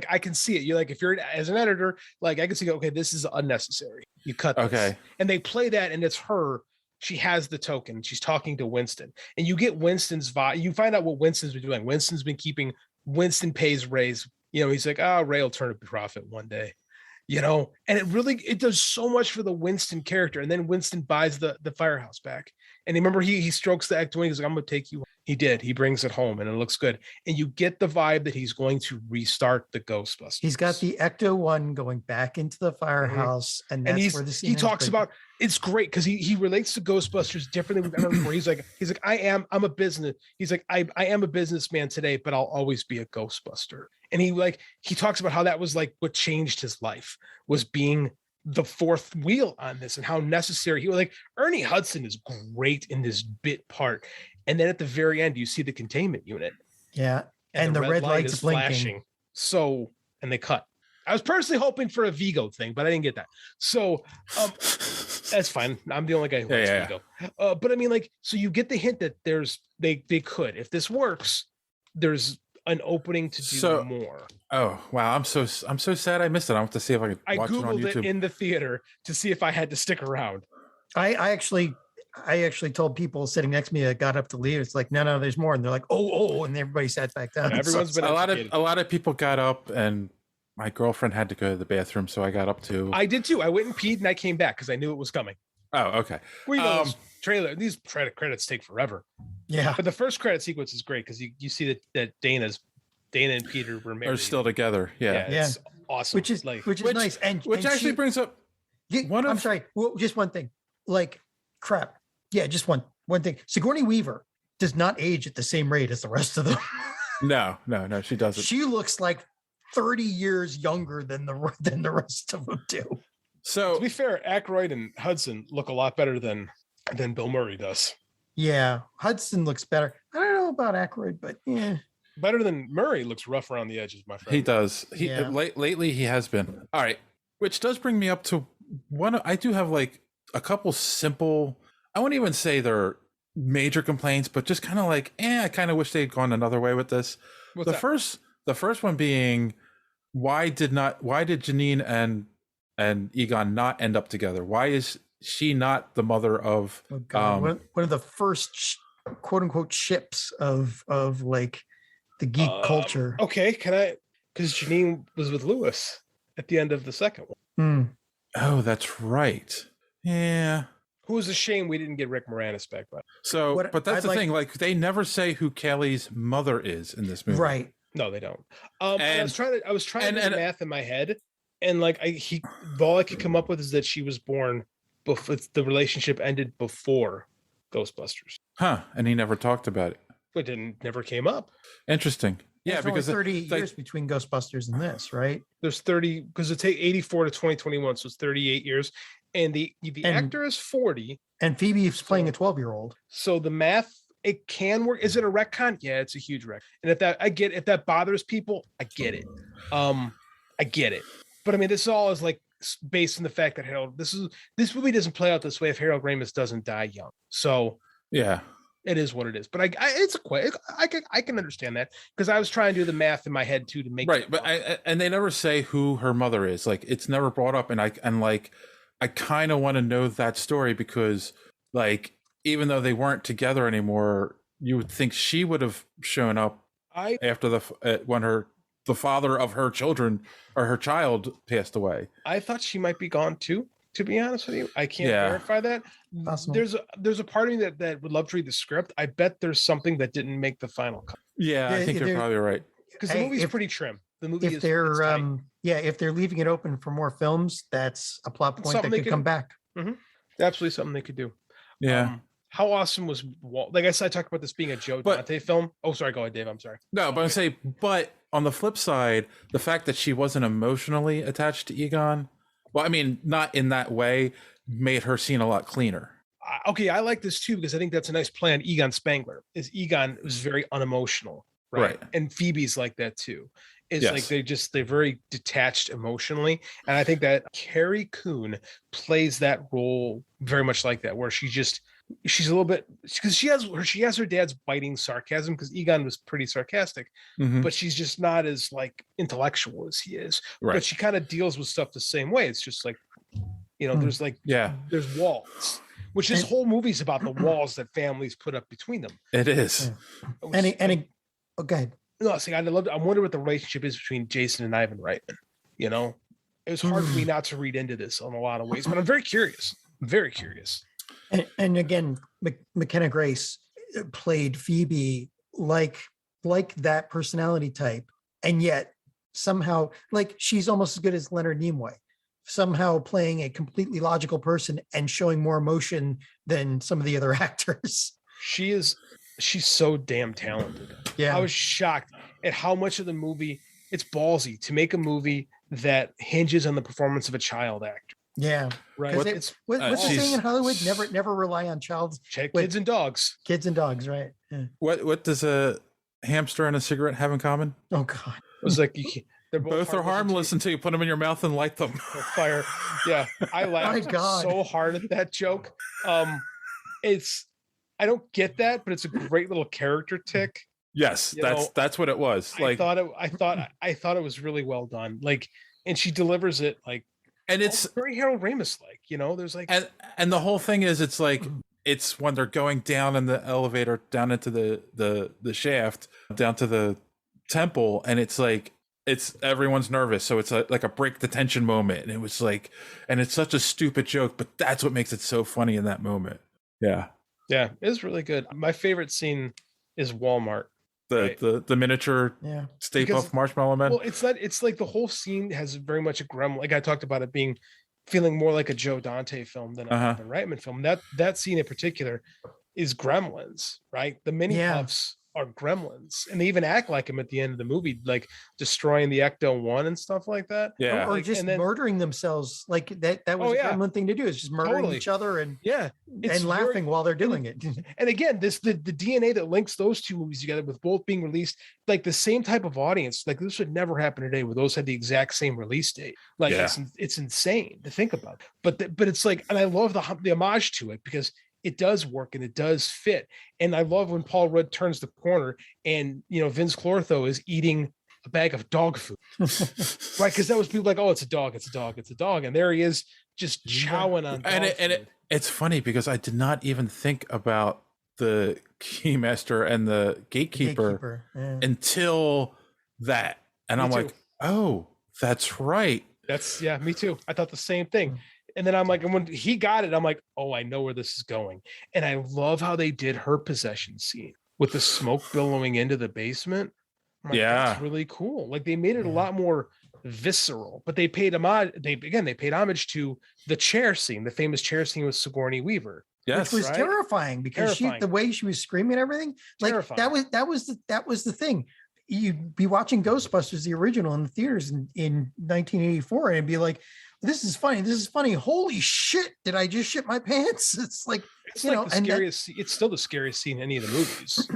I can see it. You're if you're as an editor, I can see, okay, this is unnecessary. You cut this. Okay. And they play that, and it's her. She has the token. She's talking to Winston. And you get Winston's vibe. You find out what Winston's been doing. Winston pays Ray's, he's like, Ray will turn a profit one day. and it does so much for the Winston character. And then Winston buys the firehouse back. And remember, he strokes the Ecto-1. He's like, I'm going to take you home. He did. He brings it home and it looks good. And you get the vibe that he's going to restart the Ghostbusters. He's got the Ecto-1 going back into the firehouse. And that's where the scene he talks about, it's great because he relates to Ghostbusters differently than ever before. He's like, I'm a business. He's like, I am a businessman today, but I'll always be a Ghostbuster. And he talks about how that was like what changed his life, was being the fourth wheel on this and how necessary he was. Like, Ernie Hudson is great in this bit part. And then at the very end, you see the containment unit. Yeah. And the red light is blinking. Flashing. So, and they cut. I was personally hoping for a Vigo thing, but I didn't get that. So that's fine. I'm the only guy who likes Vigo. But I mean, like, so you get the hint that they could, if this works, there's an opening to do more. Oh wow, I'm so sad I missed it. I have to see if I can watch it on YouTube. I Googled it in the theater to see if I had to stick around. I actually told people sitting next to me that got up to leave. It's like, no, there's more. And they're like, oh, and everybody sat back down. Everyone's been a lot of people got up, and my girlfriend had to go to the bathroom, so I got up too. I did too. I went and peed and I came back because I knew it was coming. Oh, okay. These credits take forever. Yeah. But the first credit sequence is great because you see that Dana and Peter were married. Are still together. Yeah. It's awesome. Which is nice. And actually brings up I'm sorry. Well, just one thing. Like, crap. Yeah, just one thing. Sigourney Weaver does not age at the same rate as the rest of them. No, she doesn't. She looks like 30 years younger than the rest of them do. So to be fair, Aykroyd and Hudson look a lot better than Bill Murray does. Yeah, Hudson looks better. I don't know about Aykroyd, but yeah. Better than Murray. Looks rough around the edges, my friend. He does. Lately he has been. All right, which does bring me up to one. I do have like a couple simple. I wouldn't even say they're major complaints, but just kind of like, I kind of wish they'd gone another way with this. The first one being, why did Janine and Egon not end up together? Why is she not the mother of one of the first quote unquote ships of like the geek culture? Okay, because Janine was with Lewis at the end of the second one. Oh, that's right. Yeah. Who was a shame we didn't get Rick Moranis back. So, but that's the thing. Like, they never say who Kelly's mother is in this movie, right? No, they don't. I was trying to do the math in my head, and like all I could come up with is that she was born before the relationship ended before Ghostbusters. Huh? And he never talked about it. It never came up. Interesting. Yeah, there's because 30 years between Ghostbusters and this, right? There's 30 because it's 84 to 2021, so it's 38 years. And the actor is 40. And Phoebe is playing a 12-year-old. So the math, it can work. Is it a retcon? Yeah, it's a huge retcon. And if that bothers people, I get it. I get it. But I mean, this all is like based on the fact that this movie doesn't play out this way if Harold Ramis doesn't die young. So yeah, it is what it is. But I can understand that because I was trying to do the math in my head too to make right. But and they never say who her mother is. Like, it's never brought up, and I kind of want to know that story because, like, even though they weren't together anymore, you would think she would have shown up after when the father of her children or her child passed away. I thought she might be gone too. To be honest with you, I can't verify that. Awesome. There's a part of me that would love to read the script. I bet there's something that didn't make the final cut. Yeah, I think you're probably right. Because the movie's pretty trim. The movie if they're leaving it open for more films, that's a plot point that could come back. Mm-hmm. Absolutely something they could do. Yeah. How awesome was like I said, I talked about this being a Joe Dante film. Oh, sorry, go ahead, Dave. I'm sorry. No, but but on the flip side, the fact that she wasn't emotionally attached to Egon, well, I mean, not in that way, made her scene a lot cleaner. Okay, I like this too because I think that's a nice play on Egon Spangler. Egon was very unemotional, right? And Phoebe's like that too. It's like they're very detached emotionally, and I think that Carrie Coon plays that role very much like that, where she's a little bit because she has her dad's biting sarcasm because Egon was pretty sarcastic, but she's just not as like intellectual as he is. Right. But she kind of deals with stuff the same way. It's just like, there's there's walls, which this whole movie's about the walls that families put up between them. It is. Go ahead. No, I wonder what the relationship is between Jason and Ivan Reitman. it was hard for me not to read into this in a lot of ways, but I'm very curious. Very curious. And again, McKenna Grace played Phoebe like that personality type, and yet somehow, like, she's almost as good as Leonard Nimoy, somehow playing a completely logical person and showing more emotion than some of the other actors. She's so damn talented. Yeah. I was shocked at how much of the movie, it's ballsy to make a movie that hinges on the performance of a child actor. Yeah. Right. What's the saying in Hollywood? Never rely on kids and dogs. Kids and dogs, right? Yeah. What does a hamster and a cigarette have in common? Oh God. It was like they're both are harmless until you put them in your mouth and light them. Fire. Yeah. I laughed so hard at that joke. I don't get that, but it's a great little character tick. Yes, that's what it was. Like I thought it was really well done. Like, and she delivers it like, and it's very Harold Ramis like, there's like, and the whole thing is, it's like, it's when they're going down in the elevator down into the shaft down to the temple, and it's like, it's everyone's nervous, so it's like a break the tension moment, and it was like, and it's such a stupid joke, but that's what makes it so funny in that moment. Yeah, it's really good. My favorite scene is Walmart. The miniature Stay Puft Marshmallow Man. Well, it's like the whole scene has very much a Gremlin. Like I talked about it feeling more like a Joe Dante film than a Ivan Reitman film. That scene in particular is Gremlins, right? The mini puffs are Gremlins, and they even act like him at the end of the movie, like destroying the Ecto-1 and stuff like that. Yeah, or just murdering themselves. Like that was a Gremlin thing to do, is just murdering each other and laughing while they're doing it. And again, the DNA that links those two movies together, with both being released like the same type of audience, like this would never happen today, where those had the exact same release date. Like it's insane to think about. But it's like, and I love the homage to it, because it does work and it does fit. And I love when Paul Rudd turns the corner and, Vince Clortho is eating a bag of dog food, right? Because that was people like, oh, it's a dog. And there he is just chowing on dog food. It's funny because I did not even think about the keymaster and the gatekeeper until that. And I'm like, oh, that's right. Me too. I thought the same thing. And then I'm like, and when he got it, I'm like, oh, I know where this is going. And I love how they did her possession scene with the smoke billowing into the basement. Like, that's really cool. Like they made it a lot more visceral, but they paid homage. They paid homage to the chair scene, the famous chair scene with Sigourney Weaver. Yes, which was terrifying, because the way she was screaming and everything, like terrifying. that was the thing. You'd be watching Ghostbusters, the original, in the theaters in 1984, and be like, this is funny. Holy shit, did I just shit my pants? It's like, it's the scariest. It's still the scariest scene in any of the movies.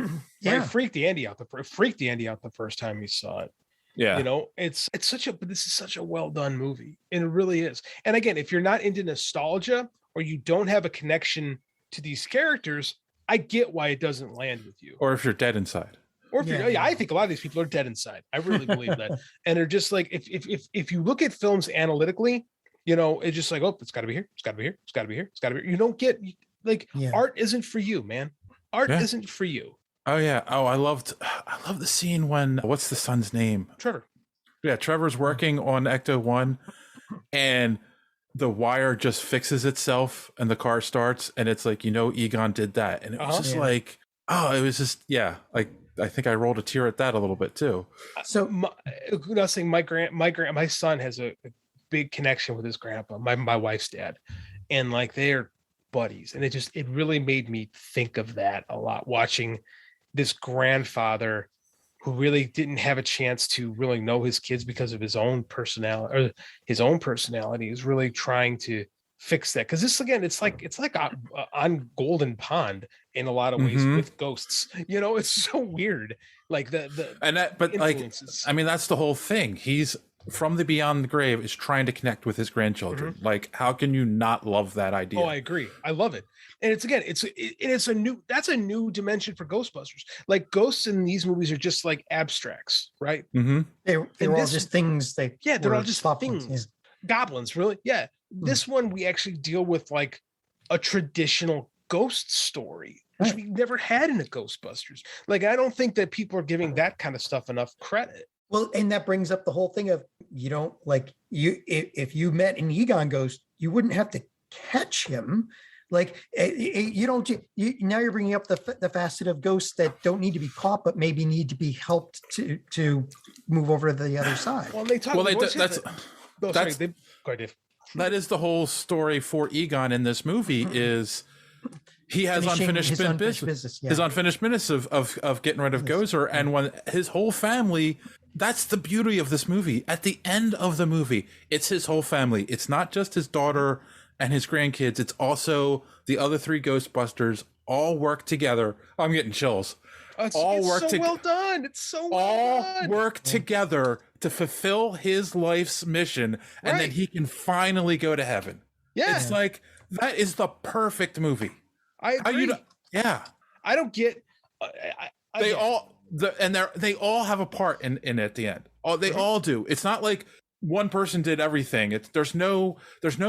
Yeah. It freaked Andy out the first time he saw it. Yeah. This is such a well done movie. And it really is. And again, if you're not into nostalgia, or you don't have a connection to these characters, I get why it doesn't land with you. Or if you're dead inside. Or if I think a lot of these people are dead inside. I really believe that. And they're just like, if you look at films analytically, it's just like, oh, it's got to be here. It's got to be here. It's got to be here. It's got to be here. You don't get art isn't for you, man. Art isn't for you. Oh yeah. Oh, I love the scene when, what's the son's name? Trevor. Yeah, Trevor's working on Ecto-1, and the wire just fixes itself, and the car starts, and it's like, Egon did that, and it was just like, oh, it was just like. I think I rolled a tear at that a little bit too. So my son has a big connection with his grandpa, my wife's dad, and like they're buddies. And it really made me think of that a lot, watching this grandfather who really didn't have a chance to really know his kids because of his own personality, is really trying to fix that. Because this, again, it's like on Golden Pond in a lot of ways with ghosts. It's so weird. Like that's the whole thing. He's from the beyond the grave is trying to connect with his grandchildren. Like, how can you not love that idea? Oh, I agree. I love it. And it's a new dimension for Ghostbusters. Like, ghosts in these movies are just like abstracts, right? They were all just things. They're all just things. Yeah. Goblins, really? Yeah. This one, we actually deal with like a traditional ghost story, which we never had in the Ghostbusters. Like, I don't think that people are giving that kind of stuff enough credit. Well, and that brings up the whole thing of you don't like you if you met an Egon ghost, you wouldn't have to catch him. Like you don't. Now you're bringing up the facet of ghosts that don't need to be caught, but maybe need to be helped to move over to the other side. Well, they talk. Well, that is the whole story for Egon in this movie. Is he has unfinished business? Yeah. His unfinished business of getting rid of Gozer, and when his whole family. That's the beauty of this movie. At the end of the movie, it's his whole family. It's not just his daughter and his grandkids. It's also the other 3 Ghostbusters all work together. I'm getting chills. It's so well done. It's so well done. All work together to fulfill his life's mission, and then he can finally go to heaven. Yeah. It's like, that is the perfect movie. I agree. I don't get... They all have a part in it at the end. They all do. It's not like one person did everything. There's no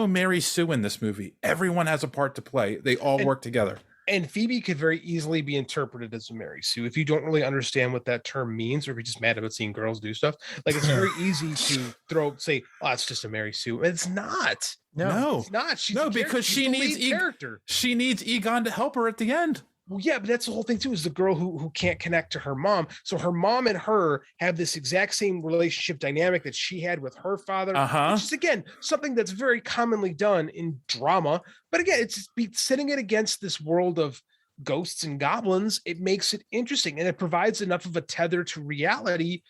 Mary Sue in this movie. Everyone has a part to play. They all work together. And Phoebe could very easily be interpreted as a Mary Sue if you don't really understand what that term means, or if you're just mad about seeing girls do stuff. Like, it's very easy to say, "Oh, it's just a Mary Sue." It's not. No, it's not. She's because she needs character. She needs Egon to help her at the end. Well, yeah, but that's the whole thing too, is the girl who can't connect to her mom. So her mom and her have this exact same relationship dynamic that she had with her father, which is, again, something that's very commonly done in drama. But again, it's setting it against this world of ghosts and goblins. It makes it interesting, and it provides enough of a tether to reality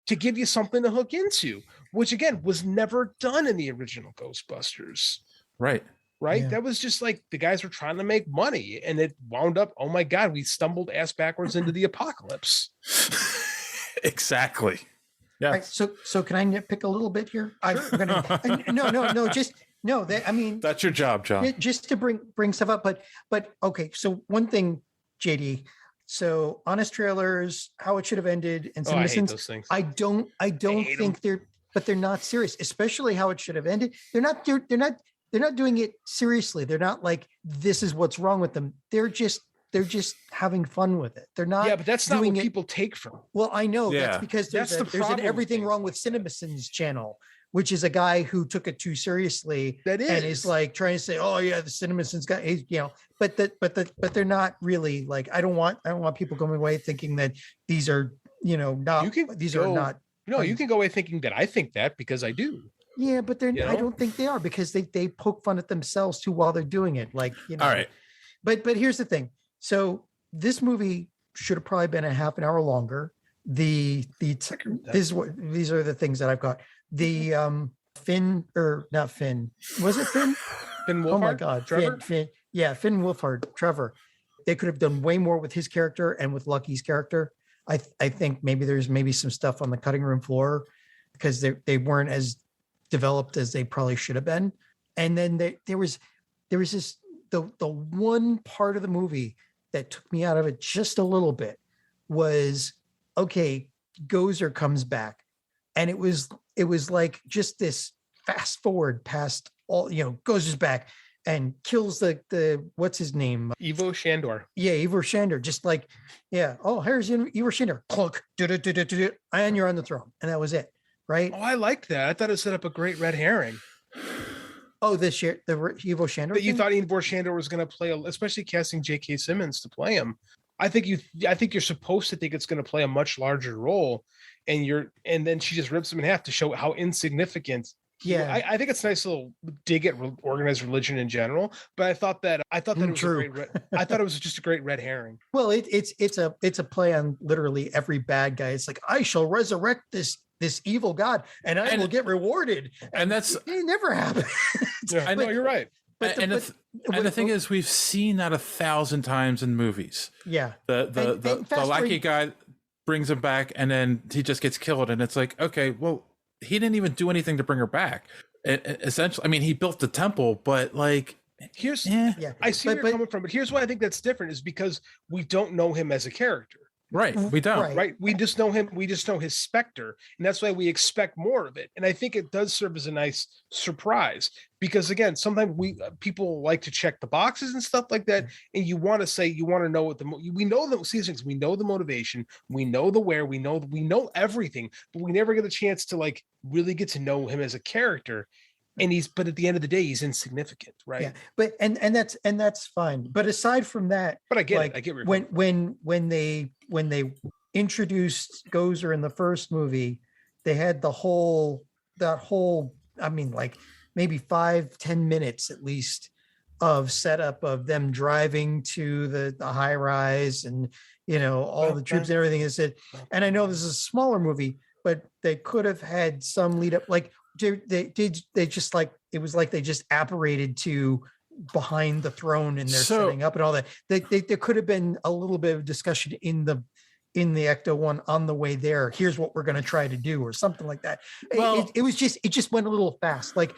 to give you something to hook into, which, again, was never done in the original Ghostbusters. Right. Yeah. That was just like the guys were trying to make money, and it wound up, oh my God, we stumbled ass backwards into the apocalypse. Exactly. Yeah. Right, so can I nitpick a little bit here? No. That's your job, John. Just to bring stuff up, but okay. So one thing, JD. So honest trailers, how it should have ended, and some I hate those things. I don't think they're not serious, especially how it should have ended. They're not doing it seriously. They're not like, this is what's wrong with them. They're just having fun with it. They're not. Yeah, but that's not what people take from. Well, I know that's because there's an Everything Wrong with CinemaSins channel, which is a guy who took it too seriously. And is like trying to say, oh yeah, the CinemaSins guy, but they're not really like, I don't want people going away thinking that these are, not, are not. No, you can go away thinking that I think that, because I do. Yeah, but I don't think they are, because they poke fun at themselves too while they're doing it. Like, All right. But here's the thing. So this movie should have probably been a half an hour longer. These are the things that I've got. The Finn, or not Finn. Was it Finn? Finn Wolfhard? Oh my God. Trevor? Finn. Yeah, Finn Wolfhard, Trevor. They could have done way more with his character and with Lucky's character. I think there's some stuff on the cutting room floor, because they weren't as developed as they probably should have been. And then there was this the one part of the movie that took me out of it just a little bit was, okay, Gozer comes back, and it was like just this fast forward past all, Gozer's back and kills the what's his name, Ivo Shandor. Yeah, Ivo Shandor. Just like, yeah, oh, here's Ivo Shandor, clunk, and you're on the throne, and that was it. Right. Oh, I liked that. I thought it set up a great red herring. Oh, the Ivo Shandor. But you thought Ivo Shandor was going to play, especially casting J.K. Simmons to play him. I think you're supposed to think it's going to play a much larger role, and then she just rips him in half to show how insignificant. Yeah, I think it's a nice little dig at organized religion in general. But I thought that it was I thought it was just a great red herring. Well, it's a play on literally every bad guy. It's like, I shall resurrect this evil god, and I will get rewarded. And that's it never happened. I know, you're right. But the thing is, we've seen that 1,000 times in movies. Yeah. The lackey guy brings him back, and then he just gets killed, and it's like, okay, well, he didn't even do anything to bring her back. Essentially, I mean, he built the temple, but like, I see where you're coming from, but here's why I think that's different, is because we don't know him as a character. Right. We don't. Right. We just know him. We just know his specter. And that's why we expect more of it. And I think it does serve as a nice surprise because, again, sometimes people like to check the boxes and stuff like that. And you want to know what we know things. We know the motivation. We know the where. We know everything. But we never get a chance to like really get to know him as a character. But at the end of the day, he's insignificant, right? Yeah, but and that's fine. But aside from that, but I get it. I get when they introduced Gozer in the first movie, they had that whole I mean, like maybe 5-10 minutes at least of setup of them driving to the high rise and all the troops and everything is it. And I know this is a smaller movie, but they could have had some lead up like. They just like it was like they just apparated to behind the throne and they're setting up and all that. There could have been a little bit of discussion in the Ecto one on the way there. Here's what we're going to try to do or something like that. Well, it just went a little fast. Like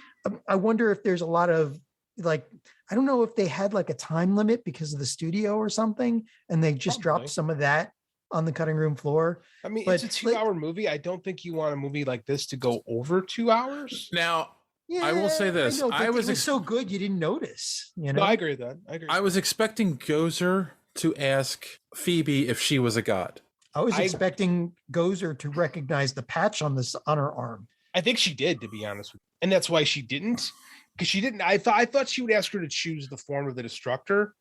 I wonder if there's a lot of like I don't know if they had like a time limit because of the studio or something, and they just dropped some of that on the cutting room floor. I mean, it's a 2-hour movie. I don't think you want a movie like this to go over 2 hours. Now, I will say this: it was so good you didn't notice. No, I agree with that. I was expecting Gozer to ask Phoebe if she was a god. I was expecting Gozer to recognize the patch on her arm. I think she did, to be honest with you, and that's why she didn't. Because she didn't. I thought she would ask her to choose the form of the Destructor,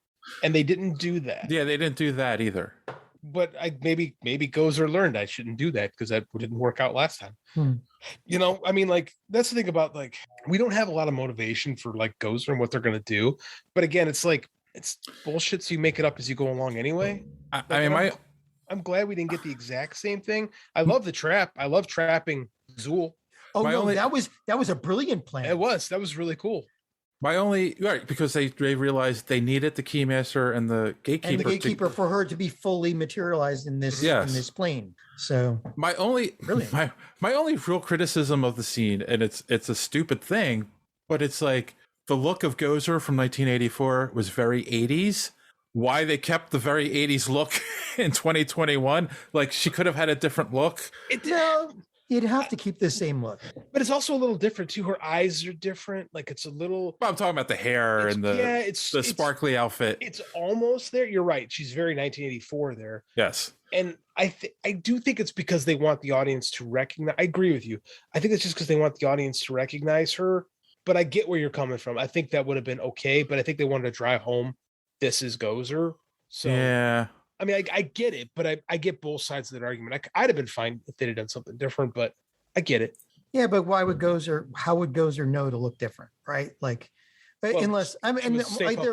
and they didn't do that. Yeah, they didn't do that either. But maybe Gozer learned I shouldn't do that because that didn't work out last time. I mean, like that's the thing about like we don't have a lot of motivation for like Gozer and what they're gonna do. But again, it's like it's bullshit. So you make it up as you go along anyway. I'm glad we didn't get the exact same thing. I love the trap. I love trapping Zool. Oh no, that was a brilliant plan. That was really cool. Because they realized they needed the Keymaster and the Gatekeeper. For her to be fully materialized in this plane. So my only real criticism of the scene, and it's a stupid thing, but it's like the look of Gozer from 1984 was very 80s. Why they kept the very 80s look in 2021? Like she could have had a different look. You'd have to keep the same look, but it's also a little different too. Her eyes are different. Like it's a little. I'm talking about the hair and the sparkly outfit. It's almost there. You're right. She's very 1984 there. Yes, and I do think it's because they want the audience to recognize. I agree with you. I think it's just because they want the audience to recognize her. But I get where you're coming from. I think that would have been okay. But I think they wanted to drive home this is Gozer. So yeah. I mean, I get it, but I get both sides of that argument. I'd have been fine if they'd have done something different, but I get it. Yeah, but how would Gozer know to look different, right? Like, unless there are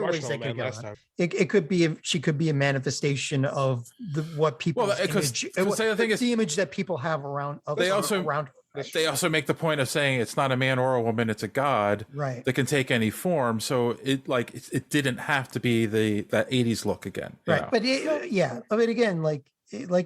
ways they could go. It could be she could be a manifestation of what people. Well, the image that people have around. They also make the point of saying it's not a man or a woman; it's a god, right? That can take any form. So it didn't have to be that 80s look again, right? But I mean, again, like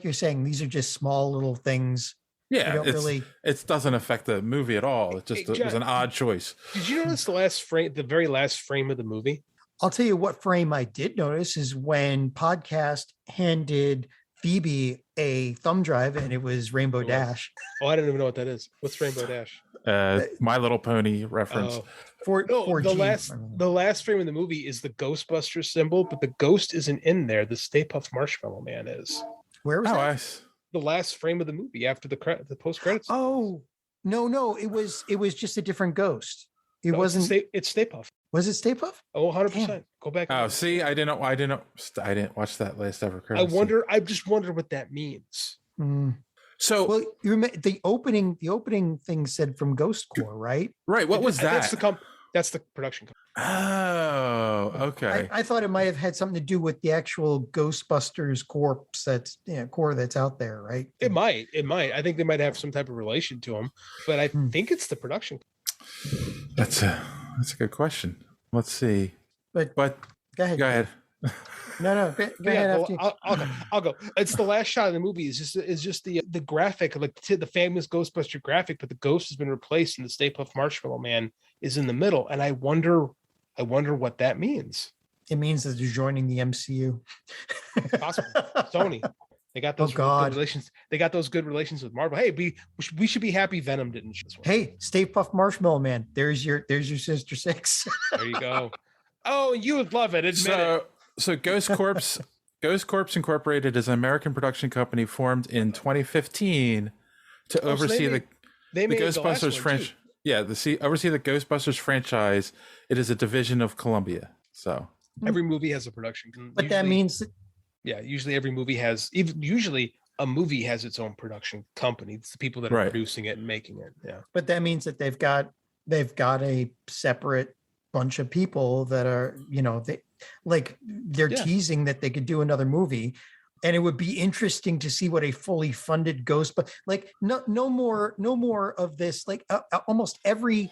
you're saying, these are just small little things. Yeah, it doesn't affect the movie at all. It was an odd choice. Did you notice the very last frame of the movie? I'll tell you what frame I did notice is when Podcast handed Phoebe a thumb drive and it was Rainbow Dash. Oh, I don't even know what that is. What's Rainbow Dash? My Little Pony reference. The last frame of the movie is the Ghostbusters symbol, but the ghost isn't in there. The Stay Puft Marshmallow Man is. Where was that? The last frame of the movie after the post credits. Oh no, it was just a different ghost. Wasn't. It's Stay Puft. Was it Stay Puft? Oh, 100%. Go back. Oh, see, I didn't watch that last ever credits. I just wonder what that means. So, you remember the opening thing said from Ghost Corps, right? Right. What was that? That's the production company. Oh, okay. I thought it might have had something to do with the actual Ghostbusters corps core that's out there, right? It might. I think they might have some type of relation to them, but I think it's the production. That's a good question. Let's see. But go ahead. No. Go ahead. I'll go. It's the last shot of the movie. Is just the graphic, like the famous Ghostbuster graphic, but the ghost has been replaced, and the Stay Puft Marshmallow Man is in the middle. And I wonder what that means. It means that you're joining the MCU. Possible. Sony. They got those good relations. They got those good relations with Marvel. Hey, we should be happy Venom didn't shoot this one. Hey, Stay Puft Marshmallow Man. There's your Sister Six. There you go. Oh, you would love it. Admit it. So Ghost Corps Incorporated is an American production company formed in 2015 to oversee the Ghostbusters franchise. Yeah, oversee the Ghostbusters franchise. It is a division of Columbia. So every movie has a production. But that means usually every movie has usually a movie has its own production company. It's the people that are producing it and making it. Yeah. But that means that they've got a separate bunch of people that are, they're teasing that they could do another movie. And it would be interesting to see what a fully funded but no more of this. Like almost every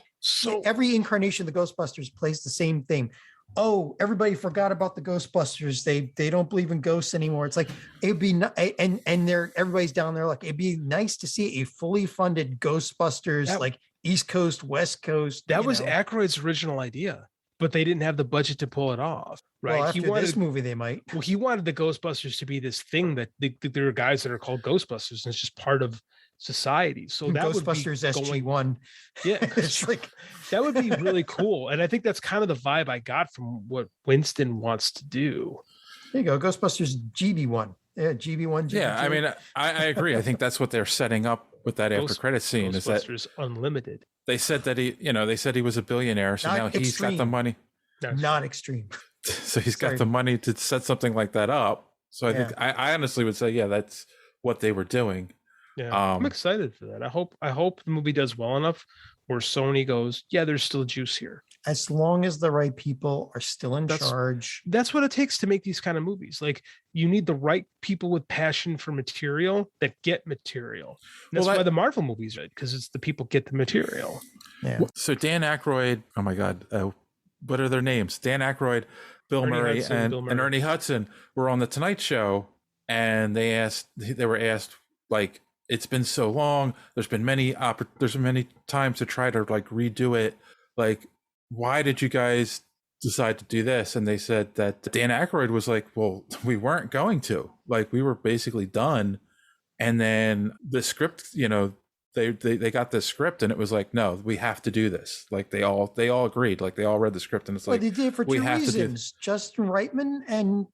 incarnation of the Ghostbusters plays the same thing. Oh, everybody forgot about the Ghostbusters. They don't believe in ghosts anymore. It's like it'd be everybody's down there. Like it'd be nice to see a fully funded Ghostbusters East Coast, West Coast. That was Aykroyd's original idea, but they didn't have the budget to pull it off. Right? Well, after this movie, they might. Well, he wanted the Ghostbusters to be this thing that there are guys that are called Ghostbusters, and it's just part of society. So that Ghostbusters SG-1. Yeah, it's like that would be really cool. And I think that's kind of the vibe I got from what Winston wants to do. There you go, Ghostbusters GB1. Yeah, GB1. GB2. Yeah, I mean, I agree. I think that's what they're setting up with that after credit scene. Ghostbusters is that Unlimited. They said that he was a billionaire, so now he's got the money. Not extreme. So he's got the money to set something like that up. So I think I honestly would say, that's what they were doing. Yeah, I'm excited for that. I hope the movie does well enough where Sony goes, there's still juice here. As long as the right people are still in charge. That's what it takes to make these kind of movies. Like you need the right people with passion for material that get material. And that's why the Marvel movies are, because it's the people get the material. Yeah. So Dan Aykroyd, oh my God, what are their names? Dan Aykroyd, Bill Murray, and Ernie Hudson were on the Tonight Show, and they were asked like, it's been so long. There's been many times to try to like redo it. Like, why did you guys decide to do this? And they said that Dan Aykroyd was like, well, we weren't going to. Like, we were basically done. And then the script, they got the script, and it was like, no, we have to do this. Like they all agreed. Like they all read the script, and it's like, they did it for two reasons: Justin Reitman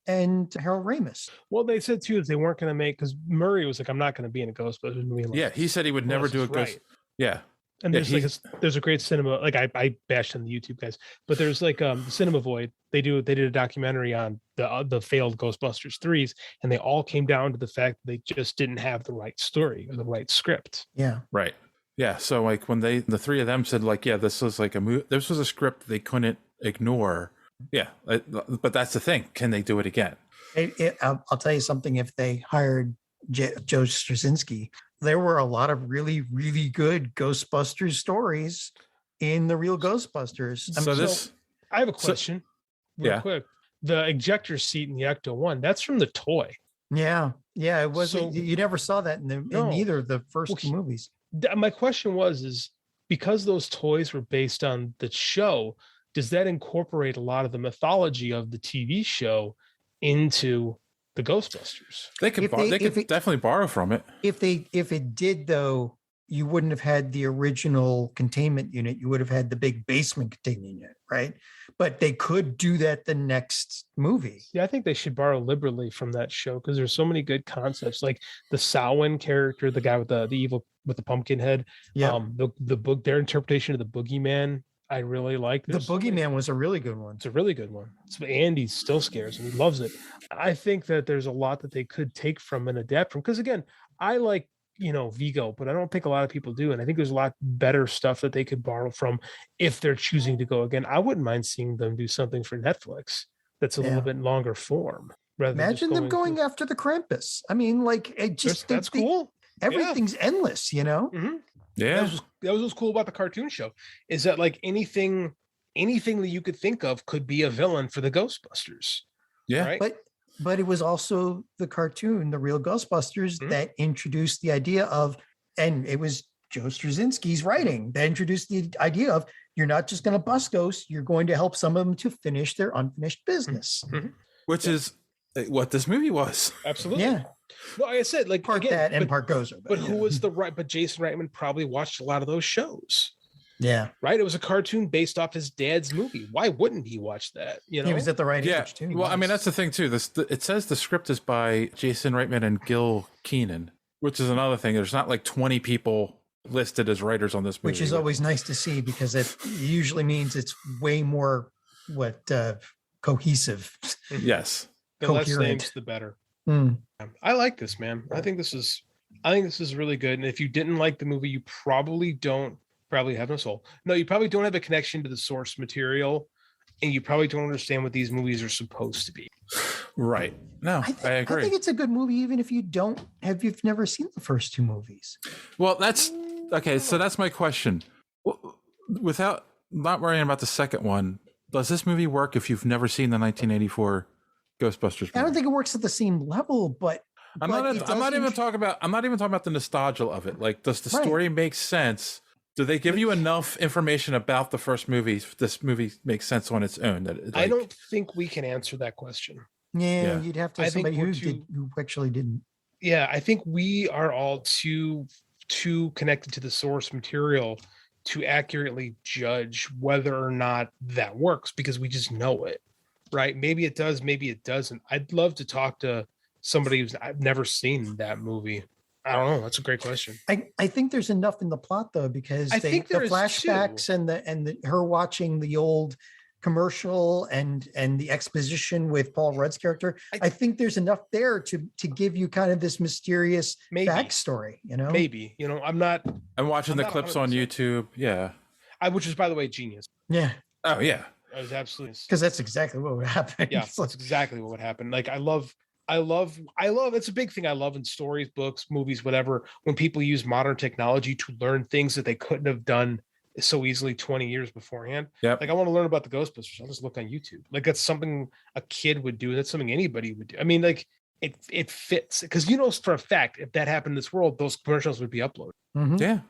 and Harold Ramis. Well, they said too that they weren't going to make, because Murray was like, I'm not going to be in a Ghostbusters movie. He said he would never do a ghost. Yeah. And there's a great cinema, like I bashed on the YouTube guys, but there's like Cinema Void. They did a documentary on the failed Ghostbusters 3s, and they all came down to the fact that they just didn't have the right story or the right script. Yeah. Right. Yeah. So like when the three of them said like, this was like this was a script they couldn't ignore. Yeah. But that's the thing. Can they do it again? I'll tell you something. If they hired Joe Straczynski, there were a lot of really, really good Ghostbusters stories in the real Ghostbusters. I have a question real quick. The ejector seat in the Ecto-1, that's from the toy. Yeah. Yeah. It wasn't, you never saw that in either of the first two movies. My question is because those toys were based on the show, does that incorporate a lot of the mythology of the TV show into the Ghostbusters? They could definitely borrow from it. If it did, though, you wouldn't have had the original containment unit. You would have had the big basement containment unit, right? But they could do that the next movie. Yeah, I think they should borrow liberally from that show, because there's so many good concepts, like the Samhain character, the guy with the evil with the pumpkin head. Yeah. The book, their interpretation of the boogeyman, I really like. The boogeyman was a really good one. It's a really good one. Andy still scares and he loves it. I think that there's a lot that they could take from and adapt from, because again, I like Vigo, but I don't think a lot of people do, and I think there's a lot better stuff that they could borrow from if they're choosing to go again. I wouldn't mind seeing them do something for Netflix that's a little bit longer form. Imagine them going after the Krampus. I mean, like, that's cool. Everything's endless, Mm-hmm. Yeah, that was what's cool about the cartoon show, is that like anything that you could think of could be a villain for the Ghostbusters. Yeah, right? But it was also the cartoon, the real Ghostbusters, that introduced the idea of, and it was Joe Straczynski's writing that introduced the idea of, you're not just going to bust ghosts, you're going to help some of them to finish their unfinished business. Which is what this movie was. Absolutely. Yeah. No, like I said, like part again, that and part Gozer. But who was the right? But Jason Reitman probably watched a lot of those shows. Yeah. Right. It was a cartoon based off his dad's movie. Why wouldn't he watch that? You know, he was at the right age too. Well, I mean, that's the thing too. It says the script is by Jason Reitman and Gil Keenan, which is another thing. There's not like 20 people listed as writers on this movie, which is always nice to see because it usually means it's way more cohesive. Yes. The less names, the better. I like this, man. I think this is really good. And if you didn't like the movie, you probably have no soul. No, you probably don't have a connection to the source material, and you probably don't understand what these movies are supposed to be. Right. No, I agree. I think it's a good movie, even if you've never seen the first two movies. Well, that's okay. So that's my question. Without not worrying about the second one, does this movie work if you've never seen the 1984 Ghostbusters movie? I don't think it works at the same level, but I'm not even talking about the nostalgia of it. Like, does the story make sense? Do they give you enough information about the first movie? This movie makes sense on its own. I don't think we can answer that question. Yeah, you'd have to have somebody who actually didn't. Yeah, I think we are all too connected to the source material to accurately judge whether or not that works because we just know it, right? Maybe it does, maybe it doesn't. I'd love to talk to somebody I've never seen that movie. I don't know. That's a great question. I think there's enough in the plot though, because the flashbacks and her watching the old commercial and the exposition with Paul Rudd's character. I think there's enough there to give you kind of this mysterious backstory. You know, maybe. You know, I'm watching the clips 100%. On YouTube. Yeah, which is, by the way, genius. Yeah. Oh yeah. It was absolutely, because that's exactly what would happen. Yeah, that's exactly what would happen. Like I love it's a big thing I love in stories, books, movies, whatever, when people use modern technology to learn things that they couldn't have done so easily 20 years beforehand. Yep. Like I want to learn about the Ghostbusters, I'll just look on YouTube. Like that's something a kid would do. That's something anybody would do. I mean, like it fits because you know for a fact if that happened in this world, those commercials would be uploaded. Mm-hmm. Yeah.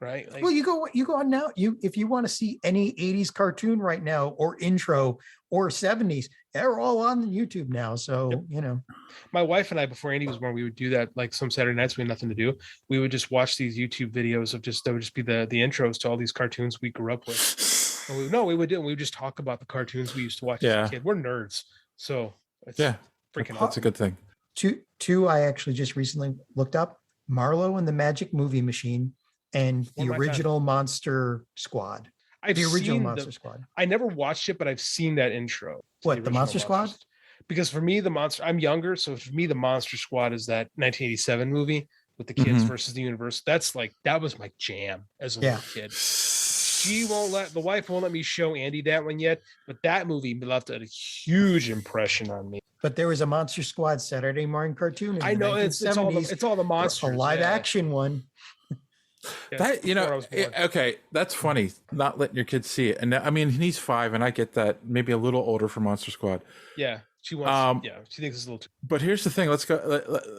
Right. Like, well, you go on now. If you want to see any 80s cartoon right now or intro or 70s, they're all on YouTube now. So you know, my wife and I, before Andy was born, we would do that. Like some Saturday nights, we had nothing to do. We would just watch these YouTube videos of that would just be the intros to all these cartoons we grew up with. We would just talk about the cartoons we used to watch as a kid. We're nerds, so it's freaking. That's a good thing. Two, I actually just recently looked up Marlowe and the Magic Movie Machine. And the original Monster Squad. The original Monster Squad. I never watched it, but I've seen that intro. What, the Monster Squad? Because for me, I'm younger, so for me, the Monster Squad is that 1987 movie with the kids versus the universe. That was my jam as a little kid. The wife won't let me show Andy that one yet, but that movie left a huge impression on me. But there was a Monster Squad Saturday morning cartoon. I know it's all the monsters. A live action one. That okay, that's funny. Not letting your kids see it, and I mean he's 5, and I get that. Maybe a little older for Monster Squad. Yeah, she wants. She thinks it's a little too. But here's the thing. Let's go.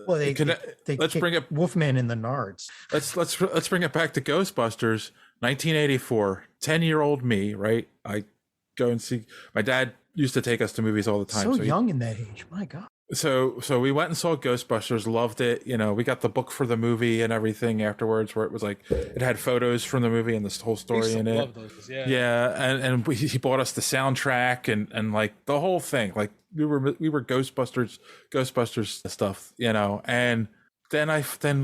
Let's bring it. Wolfman in the Nards. Let's bring it back to Ghostbusters, 1984. 10-year-old me, right? I go and see. My dad used to take us to movies all the time. So young in that age, my God. So we went and saw Ghostbusters, loved it. You know, we got the book for the movie and everything afterwards, where it was like it had photos from the movie and this whole story in it. Love those. And he bought us the soundtrack and like the whole thing. Like we were Ghostbusters stuff, you know. And then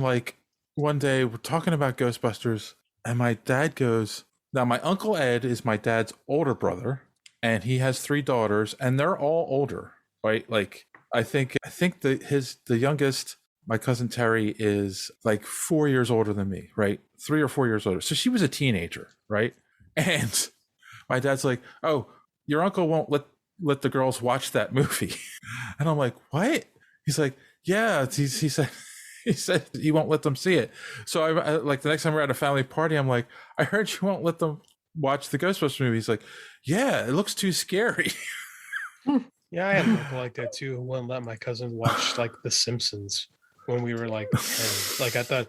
like one day we're talking about Ghostbusters, and my dad goes, now my Uncle Ed is my dad's older brother, and he has 3 daughters, and they're all older, right? Like. I think the youngest, my cousin Terry, is like 4 years older than me, right? 3 or 4 years older. So she was a teenager, right? And my dad's like, "Oh, your uncle won't let the girls watch that movie," and I'm like, "What?" He's like, "Yeah," he said he won't let them see it. So I like the next time we're at a family party, I'm like, "I heard you won't let them watch the Ghostbusters movie." He's like, "Yeah, it looks too scary." Yeah, I had an uncle like that too, who wouldn't let my cousins watch like The Simpsons when we were like 10. Like I thought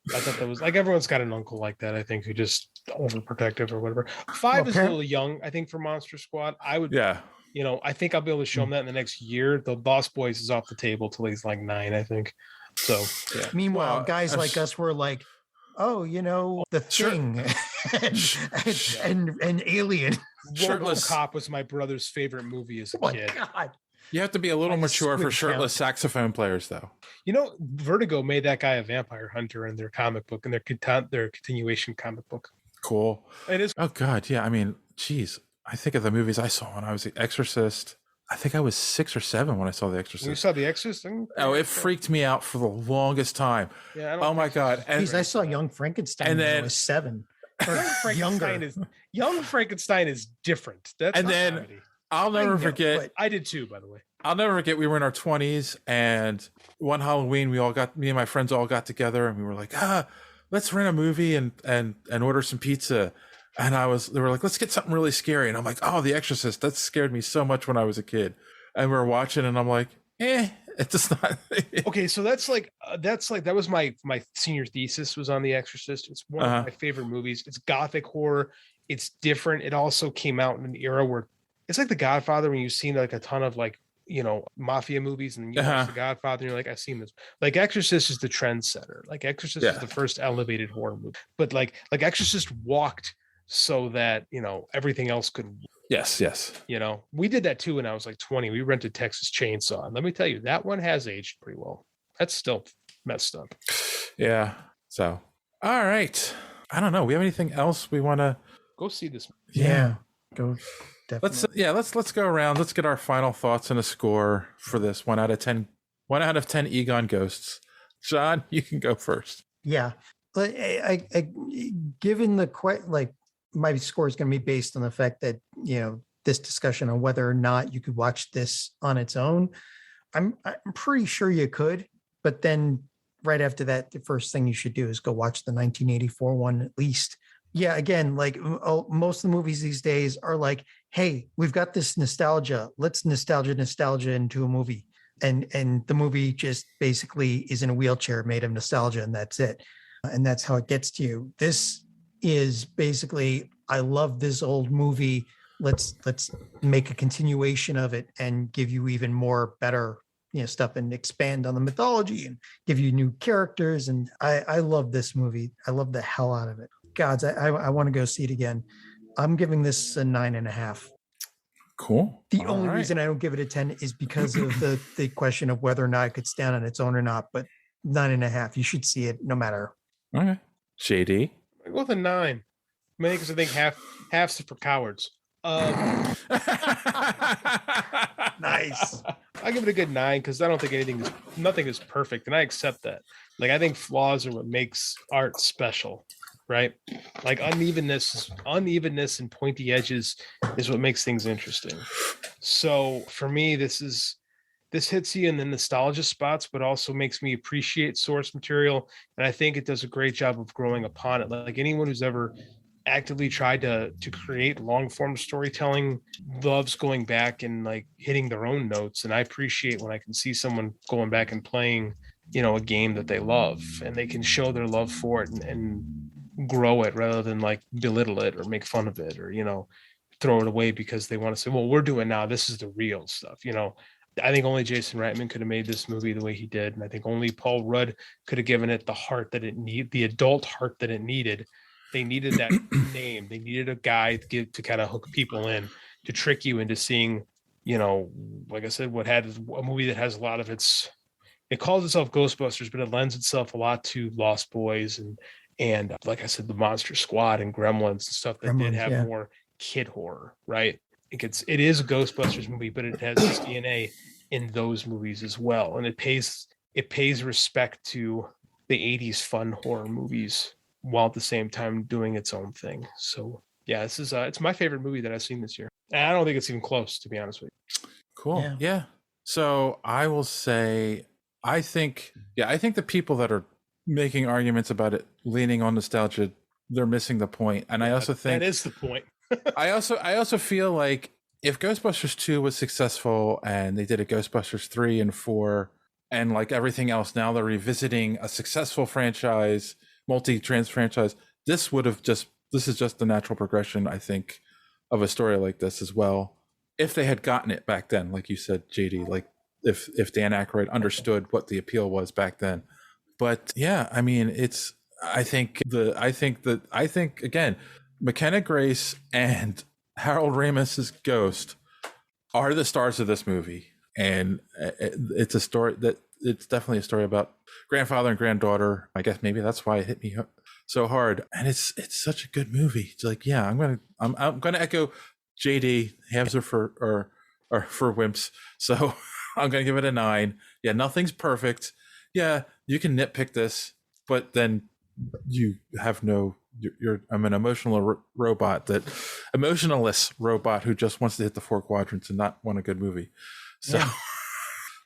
that was like everyone's got an uncle like that, I think, who just overprotective or whatever. 5 is a little young, I think, for Monster Squad. I would you know, I think I'll be able to show him that in the next year. The Lost Boys is off the table till he's like 9, I think. So yeah. Meanwhile, Well, guys like us were like, oh, the Sure. Thing and Alien. Shirtless. RoboCop was my brother's favorite movie as a Oh my kid. God. You have to be a little I just mature for squid shirtless saxophone players, though. Vertigo made that guy a vampire hunter in their comic book, in their continuation comic book. Cool. It is. Oh God, yeah. I mean, geez. I think of the movies I saw when I was The Exorcist. I think I was 6 or 7 when I saw The Exorcist. When you saw The Exorcist? Oh, it freaked me out for the longest time. Yeah, I don't oh my God. And Jeez, I saw Young Frankenstein and when I then- was 7. Or younger. Young Frankenstein is different. That's And not then comedy. I'll never know, forget. but- I did too, by the way. I'll never forget. We were in our 20s, and one Halloween, me and my friends all got together, and we were like, let's rent a movie and order some pizza. And they were like, let's get something really scary. And I'm like, oh, The Exorcist. That scared me so much when I was a kid. And we were watching, and I'm like, it's just not. Okay, so that was my senior thesis was on The Exorcist. It's one of my favorite movies. It's gothic horror. It's different. It also came out in an era where it's like The Godfather, when you've seen like a ton of mafia movies, and you watch The Godfather, and you're like, I've seen this. Like Exorcist is the trendsetter. Like Exorcist is the first elevated horror movie. But like Exorcist walked so that everything else could. Yes. We did that too when I was like 20. We rented Texas Chainsaw, and let me tell you, that one has aged pretty well. That's still messed up. Yeah. So, all right. I don't know. We have anything else we want to go see this? Yeah. Go. Definitely. Let's go around. Let's get our final thoughts and a score for this 1 out of 10. 1 out of 10 Egon ghosts. John, you can go first. Yeah. But given my score is going to be based on the fact that, this discussion on whether or not you could watch this on its own. I'm pretty sure you could, but then right after that, the first thing you should do is go watch the 1984 one at least. Yeah, again, like most of the movies these days are like, hey, we've got this nostalgia. Let's nostalgia into a movie. And the movie just basically is in a wheelchair made of nostalgia, and that's it. And that's how it gets to you. This is basically, I love this old movie. Let's make a continuation of it and give you even more better stuff, and expand on the mythology and give you new characters. And I love this movie. I love the hell out of it. Gods, I want to go see it again. I'm giving this a 9.5. Cool. The only reason I don't give it a 10 is because of the question of whether or not it could stand on its own or not. But 9.5, you should see it no matter. Okay. JD? I go with a 9. Mainly because I think half's for cowards. Nice. I give it a good 9 because I don't think nothing is perfect, and I accept that. Like, I think flaws are what makes art special, right? Like unevenness and pointy edges is what makes things interesting. So for me, this hits you in the nostalgia spots, but also makes me appreciate source material, and I think it does a great job of growing upon it. Like anyone who's ever actively tried to create long form storytelling loves going back and like hitting their own notes, and I appreciate when I can see someone going back and playing a game that they love, and they can show their love for it and grow it rather than like belittle it or make fun of it or throw it away because they want to say, well, we're doing now, this is the real stuff. I think only Jason Reitman could have made this movie the way he did, and I think only Paul Rudd could have given it the heart that it needed, the adult heart that it needed. They needed that name. They needed a guy to kind of hook people in, to trick you into seeing, like I said, what had a movie that has a lot of it calls itself Ghostbusters, but it lends itself a lot to Lost Boys and like I said, the Monster Squad and Gremlins and stuff that did have more kid horror, right? It is a Ghostbusters movie, but it has this DNA in those movies as well. And it pays respect to the 80s fun horror movies, while at the same time doing its own thing. So yeah, this is it's my favorite movie that I've seen this year. And I don't think it's even close, to be honest with you. Cool. Yeah. So I will say, I think the people that are making arguments about it leaning on nostalgia, they're missing the point. And I also think that is the point. I also feel like if Ghostbusters 2 was successful and they did a Ghostbusters 3 and 4 and like everything else, now they're revisiting a successful franchise, multi-trans franchise, this is just the natural progression, I think, of a story like this as well. If they had gotten it back then, like you said, JD, like if Dan Aykroyd understood what the appeal was back then. But yeah, I mean, I think again, McKenna Grace and Harold Ramis's Ghost are the stars of this movie, and it's a story it's definitely a story about grandfather and granddaughter. I guess maybe that's why it hit me so hard, and it's such a good movie. It's like, yeah, I'm gonna echo JD. Halves are for wimps, so I'm gonna give it a 9. Yeah, nothing's perfect. Yeah, you can nitpick this, but then you have I'm an emotionless robot who just wants to hit the 4 quadrants and not want a good movie. So yeah.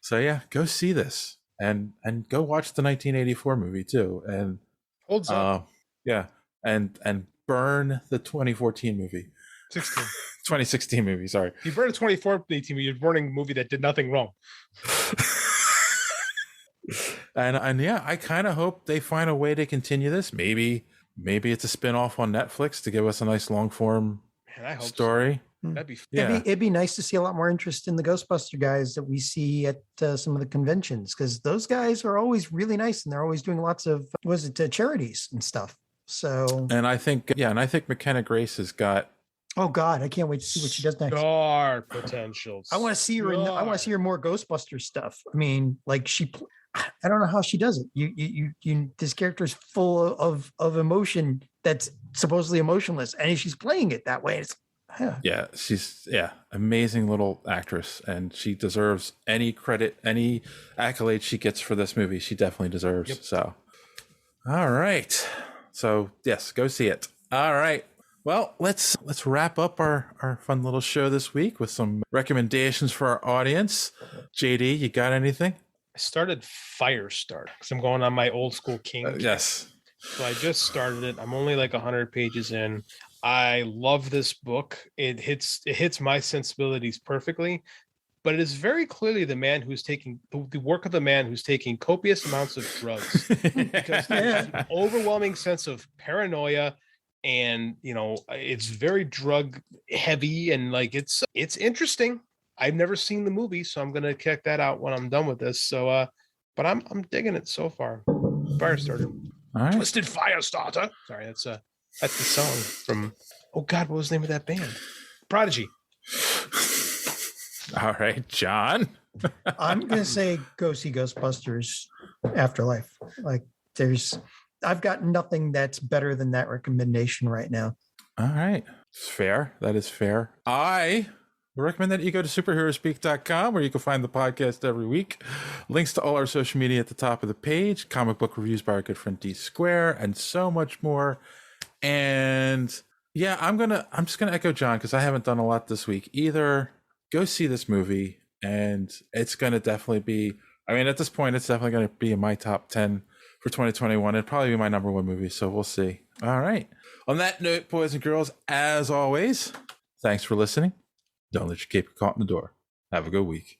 So yeah, go see this and go watch the 1984 movie too, and holds up. Yeah, and burn the 2014 movie. 2016 movie. Sorry, you burn a 2014 movie. You're burning a movie that did nothing wrong. And yeah, I kind of hope they find a way to continue this. Maybe it's a spin-off on Netflix to give us a nice long form story. So. That'd be it'd be nice to see a lot more interest in the Ghostbuster guys that we see at some of the conventions, because those guys are always really nice and they're always doing lots of charities and stuff. So and I think McKenna Grace has got. Oh God, I can't wait to see what she does next. Star potential. I want to see her. I want to see her more Ghostbuster stuff. I mean, like I don't know how she does it. You this character is full of emotion that's supposedly emotionless, and she's playing it that way. It's she's amazing little actress, and she deserves any credit, any accolade she gets for this movie. She definitely deserves. Yep. So, all right. So yes, go see it. All right. Well, let's wrap up our fun little show this week with some recommendations for our audience. JD, you got anything? I started Firestarter because I'm going on my old school King. Yes. So I just started it. I'm only like 100 pages in. I love this book. It hits my sensibilities perfectly, but it is very clearly the man who's taking the work of the man who's taking copious amounts of drugs, because there's an overwhelming sense of paranoia. And it's very drug heavy, and like it's interesting. I've never seen the movie, so I'm gonna check that out when I'm done with this. So but I'm digging it so far. Firestarter. All right. Twisted Firestarter. Sorry, that's the song from what was the name of that band? Prodigy. All right, John. I'm gonna say go see Ghostbusters Afterlife. Like I've got nothing that's better than that recommendation right now. All right. It's fair. That is fair. I recommend that you go to superheroespeak.com, where you can find the podcast every week. Links to all our social media at the top of the page, comic book reviews by our good friend D Square, and so much more. And yeah, I'm just gonna echo John, because I haven't done a lot this week either. Go see this movie, and it's gonna definitely be, I mean, at this point, it's definitely gonna be in my top 10 for 2021. It'd probably be my number 1 movie, so we'll see. All right. On that note, boys and girls, as always, thanks for listening. Don't let your cape get caught in the door. Have a good week.